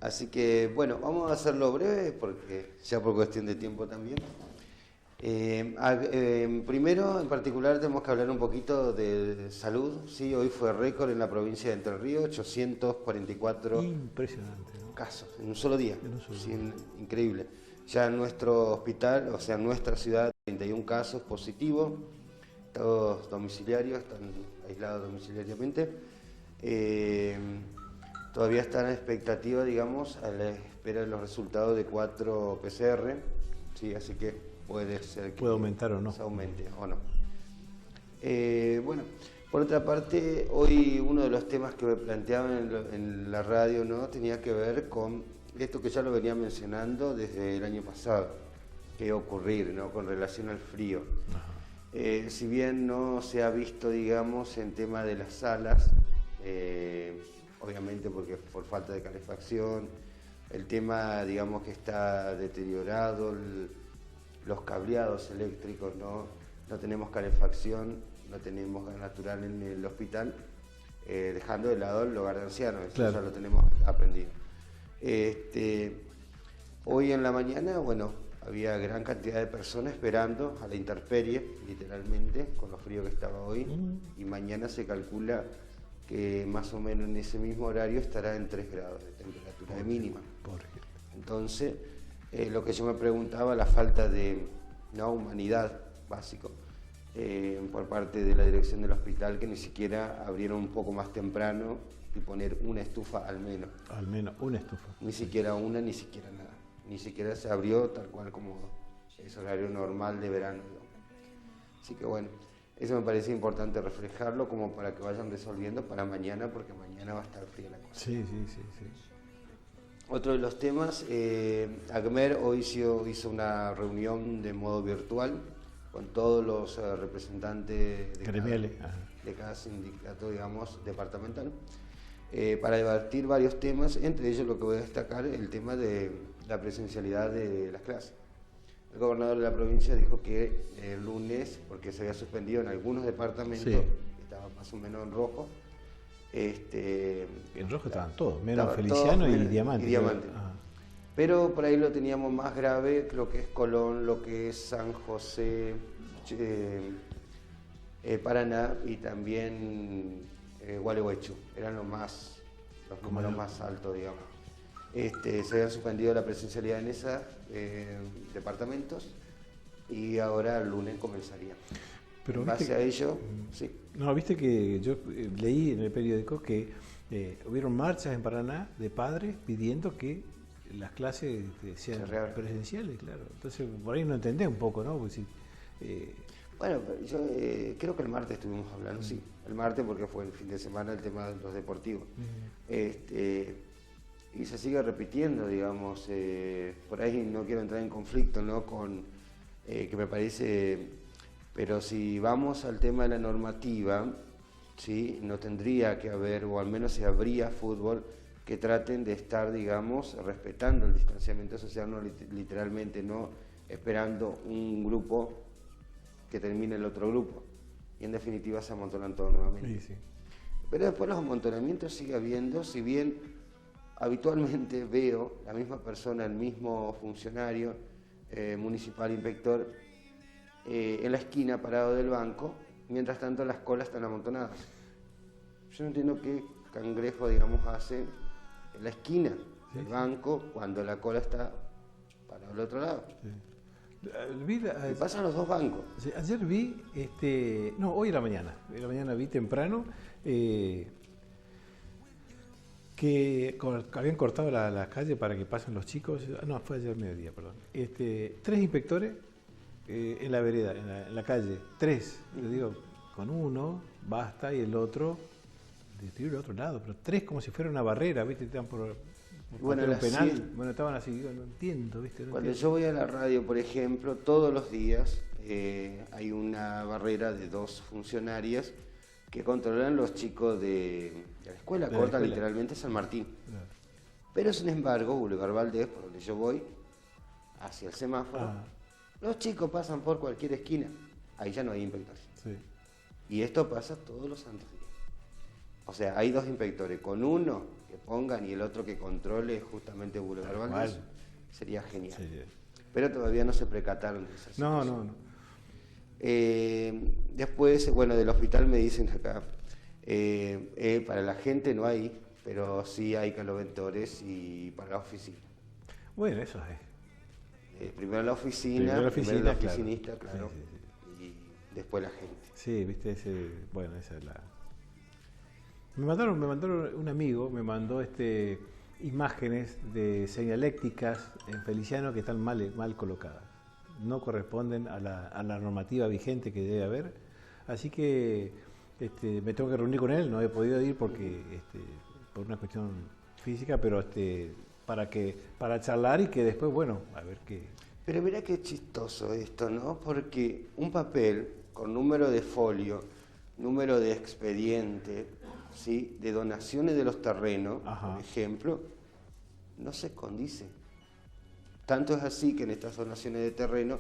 Así que bueno, vamos a hacerlo breve, porque ya por cuestión de tiempo también. Primero, en particular, tenemos que hablar un poquito de salud. Sí, hoy fue récord en la provincia de Entre Ríos, 844 impresionante, ¿no? Casos en un solo día. Sí, increíble. Ya en nuestro hospital, o sea, en nuestra ciudad, 31 casos positivos, todos domiciliarios, están aislados domiciliariamente. Todavía están en expectativa, digamos, a la espera de los resultados de 4 PCR, sí, así que puede ser que puede aumentar o no. Se aumente o no. Bueno, por otra parte, hoy uno de los temas que me planteaban en la radio, ¿no?, tenía que ver con esto que ya lo venía mencionando desde el año pasado, que iba a ocurrir, ¿no?, con relación al frío. Si bien no se ha visto, digamos, en tema de las salas, obviamente porque por falta de calefacción El tema, digamos, que está deteriorado, los cableados eléctricos, no tenemos calefacción, no tenemos gas natural en el hospital, dejando de lado el hogar de ancianos, eso claro. ya lo tenemos aprendido. Hoy en la mañana, bueno, había gran cantidad de personas esperando a la intemperie, literalmente, con lo frío que estaba hoy, y mañana se calcula que más o menos en ese mismo horario estará en 3 grados de temperatura de mínima. Entonces, lo que yo me preguntaba, la falta de humanidad, básico, por parte de la dirección del hospital, que ni siquiera abrieron un poco más temprano y poner una estufa al menos. Al menos una estufa. Ni siquiera una, ni siquiera nada. Ni siquiera se abrió tal cual como es horario normal de verano, ¿no? Así que bueno, eso me parece importante reflejarlo como para que vayan resolviendo para mañana, porque mañana va a estar fría la cosa. Sí. Otro de los temas, ACMER hoy hizo una reunión de modo virtual con todos los representantes de cada sindicato, digamos, departamental, para debatir varios temas, entre ellos lo que voy a destacar, el tema de la presencialidad de las clases. El gobernador de la provincia dijo que el lunes, porque se había suspendido en algunos departamentos, estaba más o menos en rojo. En rojo estaban todos, menos Feliciano y Diamante. Pero por ahí lo teníamos más grave, lo que es Colón, lo que es San José, Paraná y también Gualeguaychú. Eran los números más altos, digamos. Se habían suspendido la presencialidad en esos departamentos y ahora el lunes comenzaría. Pero en base a ello, sí. No, viste que yo leí en el periódico que hubieron marchas en Paraná de padres pidiendo que las clases sean presenciales, claro. Entonces, por ahí no entendés un poco, ¿no? Porque si, bueno, yo creo que el martes estuvimos hablando, sí. El martes, porque fue el fin de semana el tema de los deportivos. Y se sigue repitiendo, digamos, por ahí no quiero entrar en conflicto, ¿no? Con que me parece... Pero si vamos al tema de la normativa, ¿sí? No tendría que haber, o al menos se habría fútbol que traten de estar, digamos, respetando el distanciamiento social, no literalmente, no esperando un grupo que termine el otro grupo. Y en definitiva se amontonan todos nuevamente. Sí. Pero después los amontonamientos sigue habiendo, si bien habitualmente veo la misma persona, el mismo funcionario municipal, inspector, en la esquina parado del banco, mientras tanto las colas están amontonadas. Yo no entiendo qué cangrejo, digamos, hace en la esquina del banco cuando la cola está parada al otro lado. Y pasan los dos bancos. Ayer vi, hoy en la mañana vi temprano que habían cortado la calle para que pasen los chicos. No, fue ayer mediodía, perdón. 3 inspectores en la vereda, en la calle, 3, yo digo, con uno basta y el otro destruir el otro lado, pero 3 como si fuera una barrera, ¿viste? Estaban por un penal, bueno, estaban así, digo, no entiendo, ¿viste? Cuando yo voy a la radio, por ejemplo, todos los días hay una barrera de 2 funcionarias que controlan los chicos de la escuela, corta literalmente San Martín. Claro. Pero sin embargo, Boulevard Valdés, por donde yo voy, hacia el semáforo, los chicos pasan por cualquier esquina, ahí ya no hay inspectores. Sí. Y esto pasa todos los santos días. O sea, hay 2 inspectores, con uno que pongan y el otro que controle justamente Boulevard Valdés, sería genial. Sí. Pero todavía no se percataron de esa situación. No. Después, bueno, del hospital me dicen acá, para la gente no hay, pero sí hay caloventores y para la oficina. Bueno, eso es. Primero la oficina, primero la oficinista, claro, sí. Y después la gente. Sí, viste, esa es la... Me mandaron un amigo, me mandó imágenes de señalécticas en Feliciano que están mal colocadas. No corresponden a la normativa vigente que debe haber. Así que me tengo que reunir con él, no he podido ir porque por una cuestión física, pero para charlar y que después, bueno, a ver qué... Pero mirá qué chistoso esto, ¿no? Porque un papel con número de folio, número de expediente, ¿sí? De donaciones de los terrenos, por ejemplo, no se condice. Tanto es así que en estas donaciones de terreno,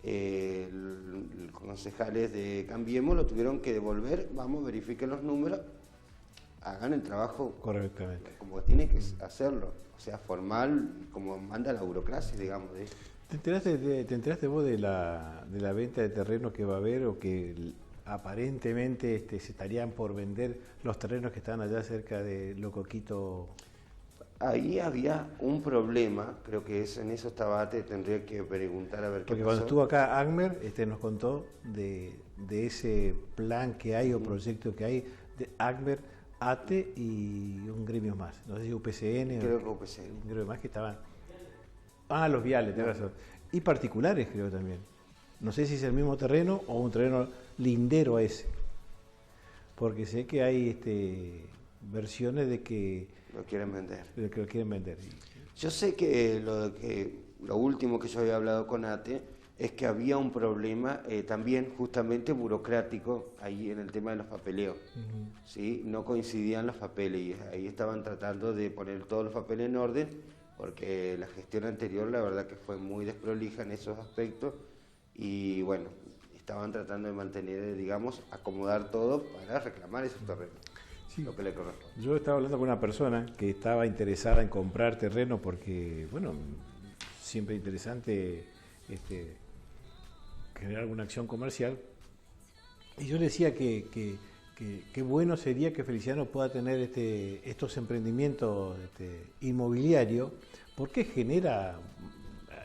los concejales de Cambiemos lo tuvieron que devolver, vamos, verifiquen los números, hagan el trabajo correctamente como tiene que hacerlo, o sea, formal, como manda la burocracia, digamos. ¿Te enteraste vos de la venta de terrenos que va a haber o que aparentemente se estarían por vender los terrenos que están allá cerca de Locoquito? Ahí había un problema, creo que en eso estaba Ate, tendría que preguntar a ver qué Porque pasó. cuando estuvo acá Agmer, nos contó de ese plan que hay o proyecto que hay de Agmer, ATE y un gremio más, no sé si UPCN creo que UPCN. Un gremio más que estaban... los viales, tenés razón. Y particulares creo también. No sé si es el mismo terreno o un terreno lindero a ese. Porque sé que hay versiones de que lo quieren vender. De que lo quieren vender. Yo sé que lo último que yo había hablado con Ate es que había un problema también justamente burocrático ahí en el tema de los papeleos. ¿Sí? No coincidían los papeles y ahí estaban tratando de poner todos los papeles en orden, porque la gestión anterior la verdad que fue muy desprolija en esos aspectos y bueno, estaban tratando de mantener, digamos, acomodar todo para reclamar esos terrenos. Sí. Lo que le corresponde. Yo estaba hablando con una persona que estaba interesada en comprar terreno porque, bueno, siempre interesante generar alguna acción comercial. Y yo le decía que bueno sería que Feliciano pueda tener estos emprendimientos inmobiliarios, porque genera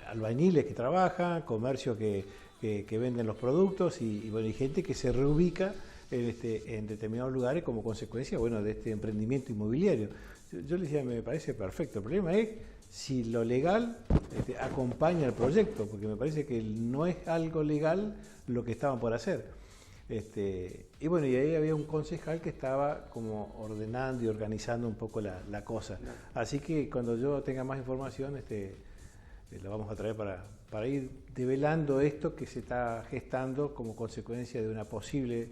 albañiles que trabajan, comercios que venden los productos y bueno, hay gente que se reubica en determinados lugares como consecuencia, bueno, de este emprendimiento inmobiliario. Yo le decía, me parece perfecto. El problema es si lo legal acompaña el proyecto, porque me parece que no es algo legal lo que estaban por hacer. Y bueno, y ahí había un concejal que estaba como ordenando y organizando un poco la cosa. Así que cuando yo tenga más información, lo vamos a traer para ir develando esto que se está gestando como consecuencia de una posible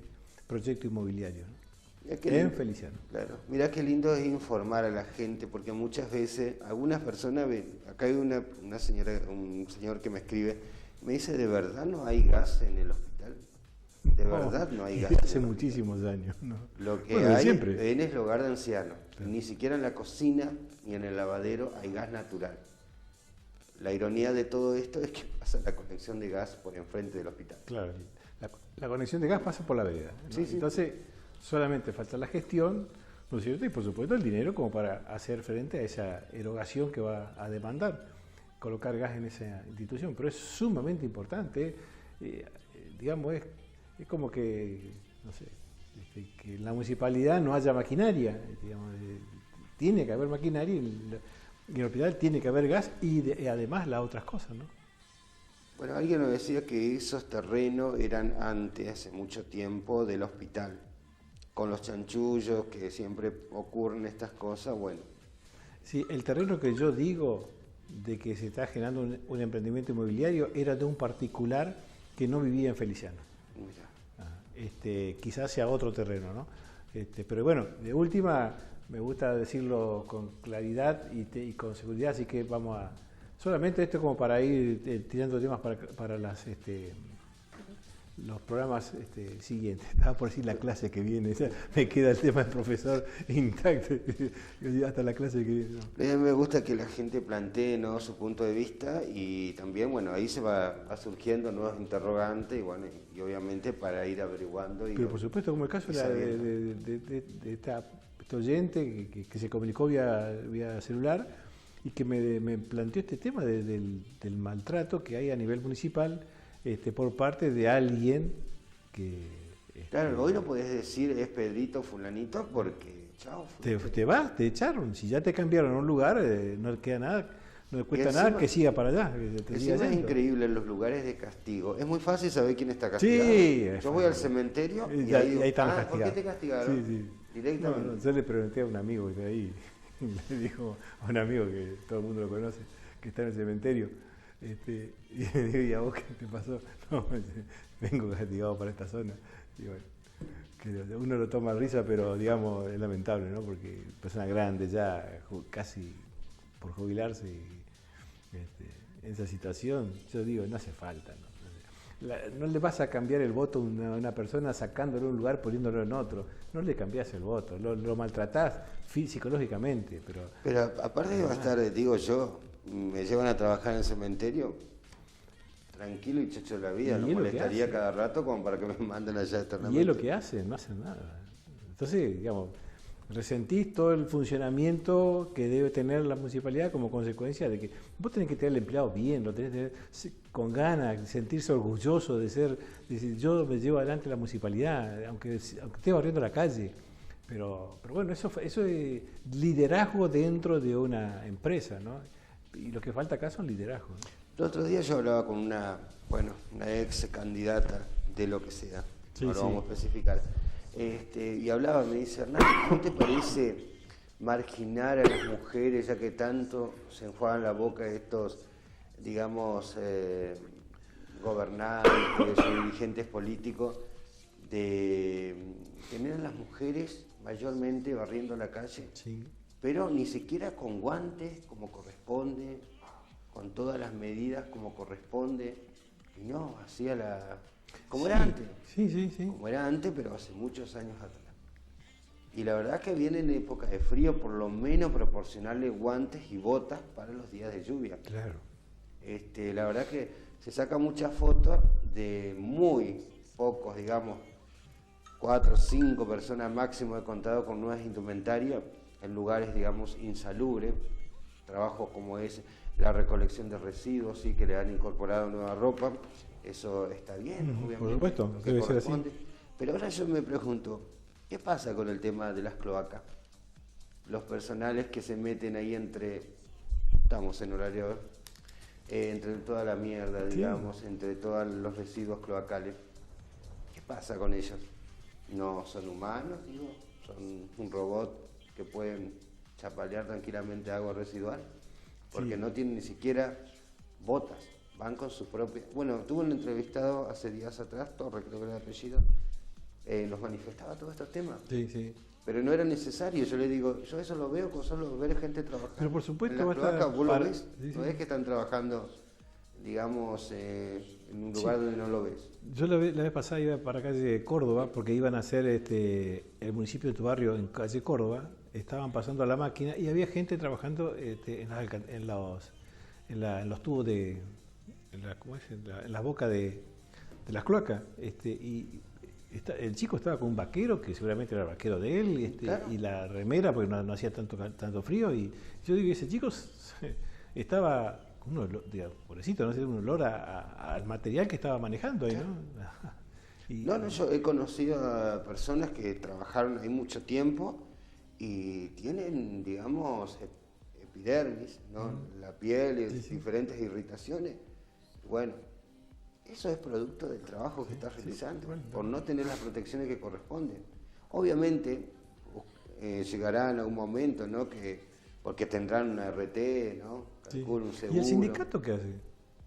proyecto inmobiliario, ¿no? En Feliciano. Claro, mirá qué lindo es informar a la gente, porque muchas veces algunas personas ven, acá hay una señora, un señor que me escribe, me dice, ¿de verdad no hay gas en el hospital? De verdad no hay gas. Hace muchísimos años, ¿no? Lo que hay en el hogar de ancianos, ni siquiera en la cocina ni en el lavadero hay gas natural. La ironía de todo esto es que pasa la conexión de gas por enfrente del hospital. Claro, la conexión de gas pasa por la vereda, ¿no? Sí. Entonces solamente falta la gestión, ¿no es cierto? Y por supuesto el dinero como para hacer frente a esa erogación que va a demandar colocar gas en esa institución. Pero es sumamente importante, digamos, es como que, no sé, que en la municipalidad no haya maquinaria, digamos, tiene que haber maquinaria y en el hospital tiene que haber gas y además las otras cosas, ¿no? Bueno, alguien nos decía que esos terrenos eran antes, hace mucho tiempo, del hospital, con los chanchullos, que siempre ocurren estas cosas, bueno. Sí, el terreno que yo digo de que se está generando un emprendimiento inmobiliario era de un particular que no vivía en Feliciano. Quizás sea otro terreno, ¿no? Pero bueno, de última, me gusta decirlo con claridad y con seguridad, así que vamos a... Solamente esto como para ir tirando temas para los programas siguientes. Estaba por decir la clase que viene, me queda el tema del profesor intacto, hasta la clase que viene. No. Me gusta que la gente plantee, ¿no?, su punto de vista y también, bueno, ahí se va surgiendo nuevos interrogantes y bueno, y obviamente para ir averiguando. Pero por supuesto, como el caso de este oyente que se comunicó vía celular y que me planteó este tema del maltrato que hay a nivel municipal por parte de alguien que... Claro, hoy no podés decir es Pedrito, fulanito, porque chao. Te vas, te echaron. Si ya te cambiaron a un lugar, no queda nada, no le cuesta nada que siga para allá. Es increíble en los lugares de castigo. Es muy fácil saber quién está castigado. Sí, yo voy al cementerio y ahí están castigados. ¿Por qué te castigaron? Sí. Directamente. No, yo le pregunté a un amigo que está ahí, le dijo a un amigo que todo el mundo lo conoce, que está en el cementerio, y le digo, ¿y a vos qué te pasó? No, vengo castigado para esta zona. Y bueno, que uno lo toma a risa, pero digamos es lamentable, ¿no? Porque persona grande ya, casi por jubilarse en esa situación, yo digo, no hace falta, ¿no? No le vas a cambiar el voto a una persona sacándolo de un lugar, poniéndolo en otro. No le cambiás el voto, lo maltratás psicológicamente. Pero aparte va a estar, digo yo, me llevan a trabajar en el cementerio, tranquilo y chocho de la vida, no molestaría cada rato como para que me manden allá eternamente. Y es lo que hacen, no hacen nada. Entonces, digamos, resentís todo el funcionamiento que debe tener la municipalidad como consecuencia de que vos tenés que tener al empleado bien, lo tenés que tener con ganas, sentirse orgulloso de decir, yo me llevo adelante la municipalidad, aunque esté barriendo la calle. Pero bueno, eso es liderazgo dentro de una empresa, ¿no? Y lo que falta acá son liderazgos, ¿no? El otro día yo hablaba con una ex candidata de lo que sea, no lo vamos a especificar. Y hablaba, me dice, Hernán, ¿no te parece marginar a las mujeres, ya que tanto se enjuagan la boca estos, digamos, gobernantes y dirigentes políticos, de tener a las mujeres mayormente barriendo la calle? Sí. Pero ni siquiera con guantes como corresponde, con todas las medidas como corresponde, y no, hacía como era antes. Sí. Como era antes, pero hace muchos años atrás. Y la verdad es que viene en época de frío, por lo menos proporcionarle guantes y botas para los días de lluvia. Claro. La verdad que se saca muchas fotos de muy pocos, digamos, 4 o 5 personas máximo he contado con nuevas indumentarias en lugares, digamos, insalubres. Trabajos como es la recolección de residuos, sí, que le han incorporado nueva ropa. Eso está bien, obviamente. Por supuesto, debe ser así. Pero ahora yo me pregunto, ¿qué pasa con el tema de las cloacas? Los personales que se meten ahí estamos en horario, entre toda la mierda, digamos, entre todos los residuos cloacales. ¿Qué pasa con ellos? No son humanos, digo, son un robot que pueden chapalear tranquilamente agua residual, porque no tienen ni siquiera botas. Van con su propia... Bueno, tuve un entrevistado hace días atrás, Torre, creo que era el apellido, nos manifestaba todos estos temas. Sí. Pero no era necesario, yo le digo, yo eso lo veo con solo ver gente trabajando. Pero por supuesto en las cloacas, vos lo ves, sí. ¿No ves que están trabajando, digamos, en un lugar donde no lo ves? Yo la vez pasada iba para calle Córdoba, porque iban a hacer el municipio de tu barrio en calle Córdoba, estaban pasando a la máquina y había gente trabajando en los tubos en la boca de las cloacas, y el chico estaba con un vaquero, que seguramente era el vaquero de él, claro. Y la remera, porque no hacía tanto frío, y yo digo, ese chico estaba con un olor, pobrecito, no sé, un olor al material que estaba manejando ahí, ¿no? No, yo he conocido a personas que trabajaron ahí mucho tiempo y tienen, digamos, epidermis, ¿no? La piel y diferentes irritaciones. Bueno, eso es producto del trabajo que estás realizando, por no tener las protecciones que corresponden. Obviamente llegará en algún momento, ¿no? Porque tendrán una RT, ¿no? Calculo, un seguro. ¿Y el sindicato qué hace?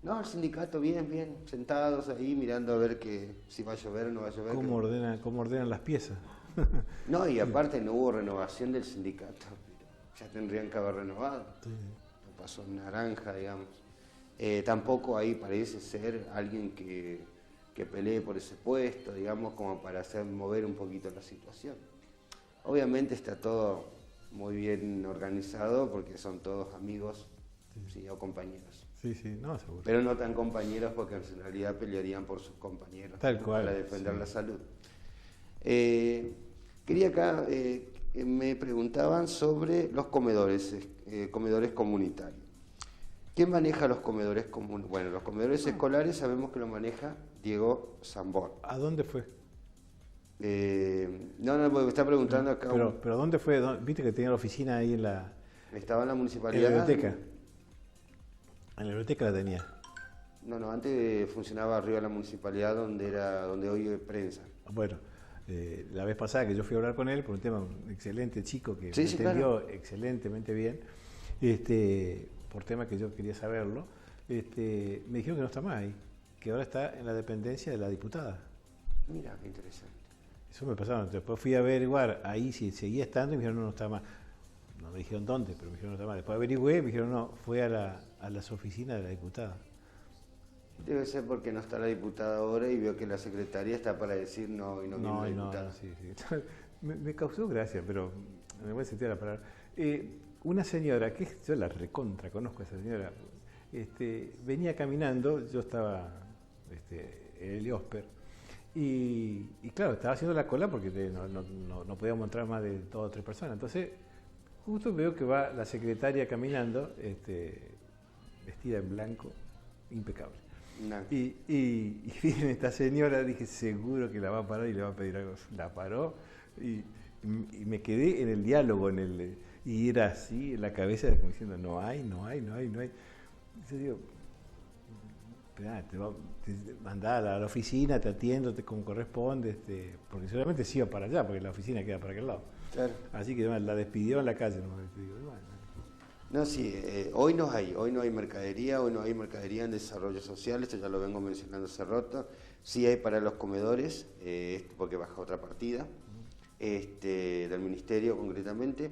No, el sindicato bien, sentados ahí mirando a ver si va a llover o no va a llover. ¿Cómo ordenan las piezas? No, y aparte no hubo renovación del sindicato, ya tendrían que haber renovado. Sí. No pasó en naranja, digamos. Tampoco ahí parece ser alguien que pelee por ese puesto, digamos, como para hacer mover un poquito la situación. Obviamente está todo muy bien organizado porque son todos amigos, sí, o compañeros. Sí, no, seguro. Pero no tan compañeros porque en realidad pelearían por sus compañeros. Tal cual. Para defender la salud. Quería acá, me preguntaban sobre los comedores comunitarios. ¿Quién maneja los comedores comunitarios? Bueno, los comedores escolares sabemos que lo maneja Diego Zambor. ¿A dónde fue? No, porque me está preguntando acá. Pero ¿dónde fue? ¿Viste que tenía la oficina ahí en la... Estaba en la municipalidad. En la biblioteca. En la biblioteca la tenía. No, antes funcionaba arriba de la municipalidad donde hoy es prensa. Bueno, la vez pasada que yo fui a hablar con él por un tema, un excelente chico que me entendió excelentemente bien, por tema que yo quería saberlo, me dijeron que no está más ahí, que ahora está en la dependencia de la diputada. Mira, qué interesante. Eso me pasaron. Después fui a averiguar ahí si seguía estando y me dijeron no está más. no me dijeron dónde, pero me dijeron no está mal. Después averigüé, me dijeron no, fue a las oficinas de la diputada. Debe ser porque no está la diputada ahora y veo que la secretaria está para decir no y no viene la diputada. No, sí. Me causó gracia, pero me voy a sentir la palabra. Una señora, que yo la recontra conozco a esa señora, venía caminando, yo estaba en el Osper, y claro, estaba haciendo la cola porque no podíamos entrar más de 2 o 3 personas. Entonces, justo veo que va la secretaria caminando, vestida en blanco, impecable. No. Y viene esta señora, dije, seguro que la va a parar y le va a pedir algo. La paró y me quedé en el diálogo, y era así, en la cabeza, como diciendo, no hay. Yo digo, te mandá a la oficina, te atiendo, como corresponde, porque seguramente sí iba para allá, porque la oficina queda para aquel lado. Claro. Así que la despidió en la calle. No, sí, hoy no hay mercadería, en desarrollo social, esto ya lo vengo mencionando hace rato. Sí hay para los comedores, porque baja otra partida, del ministerio concretamente.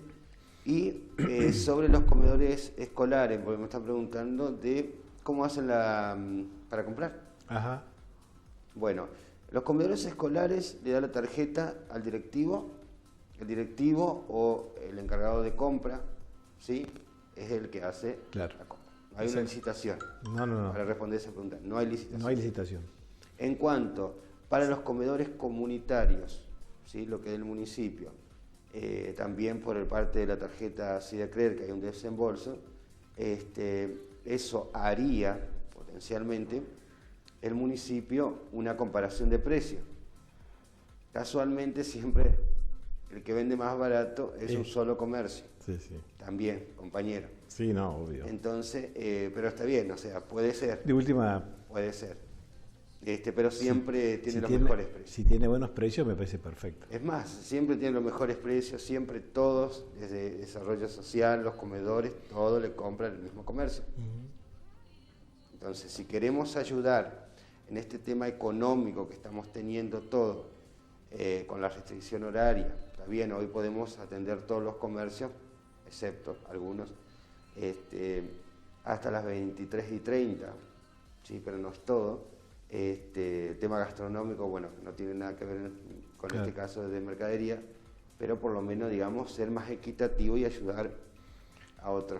Y sobre los comedores escolares, porque me están preguntando de cómo hacen para comprar. Ajá. Bueno, los comedores escolares le da la tarjeta al directivo, el directivo o el encargado de compra, ¿sí? Es el que hace la compra. Hay una licitación. No. Para responder esa pregunta, no hay licitación. No hay licitación. En cuanto para los comedores comunitarios, ¿sí? Lo que es el municipio, también por el parte de la tarjeta SIDACRER, que hay un desembolso, eso haría potencialmente el municipio una comparación de precios. Casualmente siempre el que vende más barato es un solo comercio. Sí. También, compañero. Sí, no, obvio. Entonces, pero está bien, o sea, puede ser. De última. Puede ser. Pero siempre tiene los mejores precios. Si tiene buenos precios, me parece perfecto. Es más, siempre tiene los mejores precios, siempre todos, desde desarrollo social, los comedores, todo le compran el mismo comercio. Entonces, si queremos ayudar en este tema económico que estamos teniendo todo, con la restricción horaria, está bien, hoy podemos atender todos los comercios, excepto algunos, hasta las 23:30, ¿sí? Pero no es todo. El tema gastronómico, bueno, no tiene nada que ver con este caso de mercadería, pero por lo menos, digamos, ser más equitativo y ayudar a otras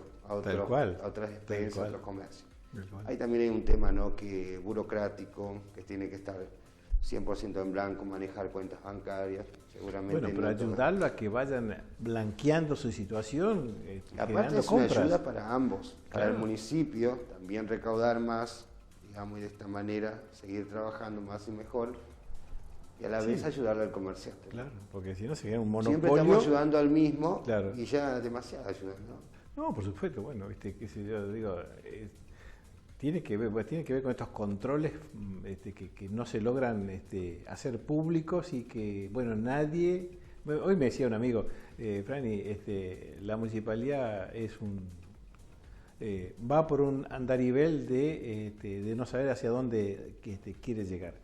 experiencias, a otros comercios. Ahí también hay un tema, ¿no?, que burocrático, que tiene que estar 100% en blanco, manejar cuentas bancarias, seguramente. Bueno, pero ayudarlo a que vayan blanqueando su situación, aparte es compras. Una ayuda para ambos, para el municipio, también recaudar más, digamos, y de esta manera seguir trabajando más y mejor, y a la vez ayudarle al comerciante. Claro, porque si no se queda un monopolio. Siempre estamos ayudando al mismo, claro. Y ya demasiada ayuda, ¿no? No, por supuesto, bueno, qué sé yo, digo, tiene que ver con estos controles que no se logran hacer públicos y que, bueno, nadie. Hoy me decía un amigo, Franny, la municipalidad va por un andarivel de no saber hacia dónde quiere llegar,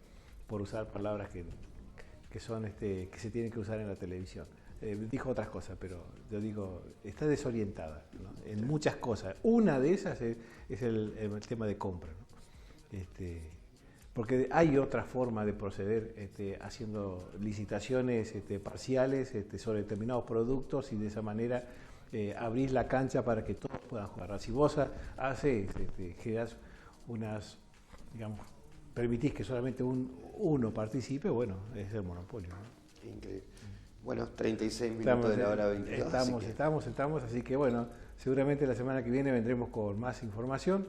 por usar palabras que son que se tienen que usar en la televisión. Dijo otras cosas, pero yo digo, está desorientada, ¿no?, en muchas cosas. Una de esas es el tema de compra, ¿no? Porque hay otra forma de proceder haciendo licitaciones parciales sobre determinados productos y de esa manera abrir la cancha para que todos puedan jugar. Si vos generás digamos, permitís que solamente uno participe, bueno, es el monopolio, ¿no? Increíble. Bueno, 36 minutos de la hora 22. Estamos, así que bueno, seguramente la semana que viene vendremos con más información.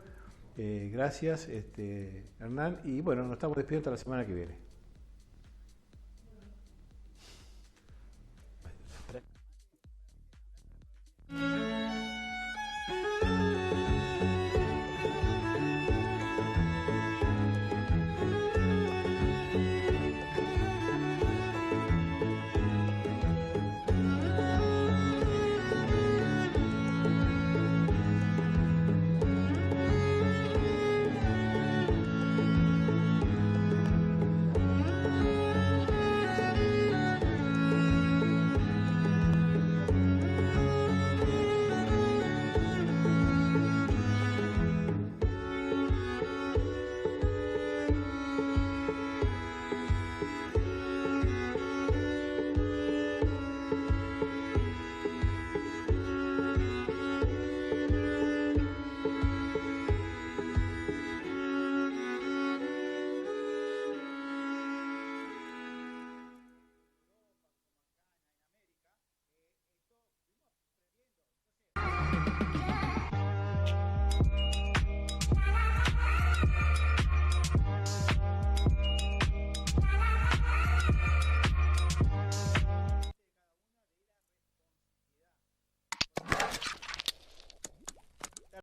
Gracias, Hernán, y bueno, nos estamos despidiendo hasta la semana que viene.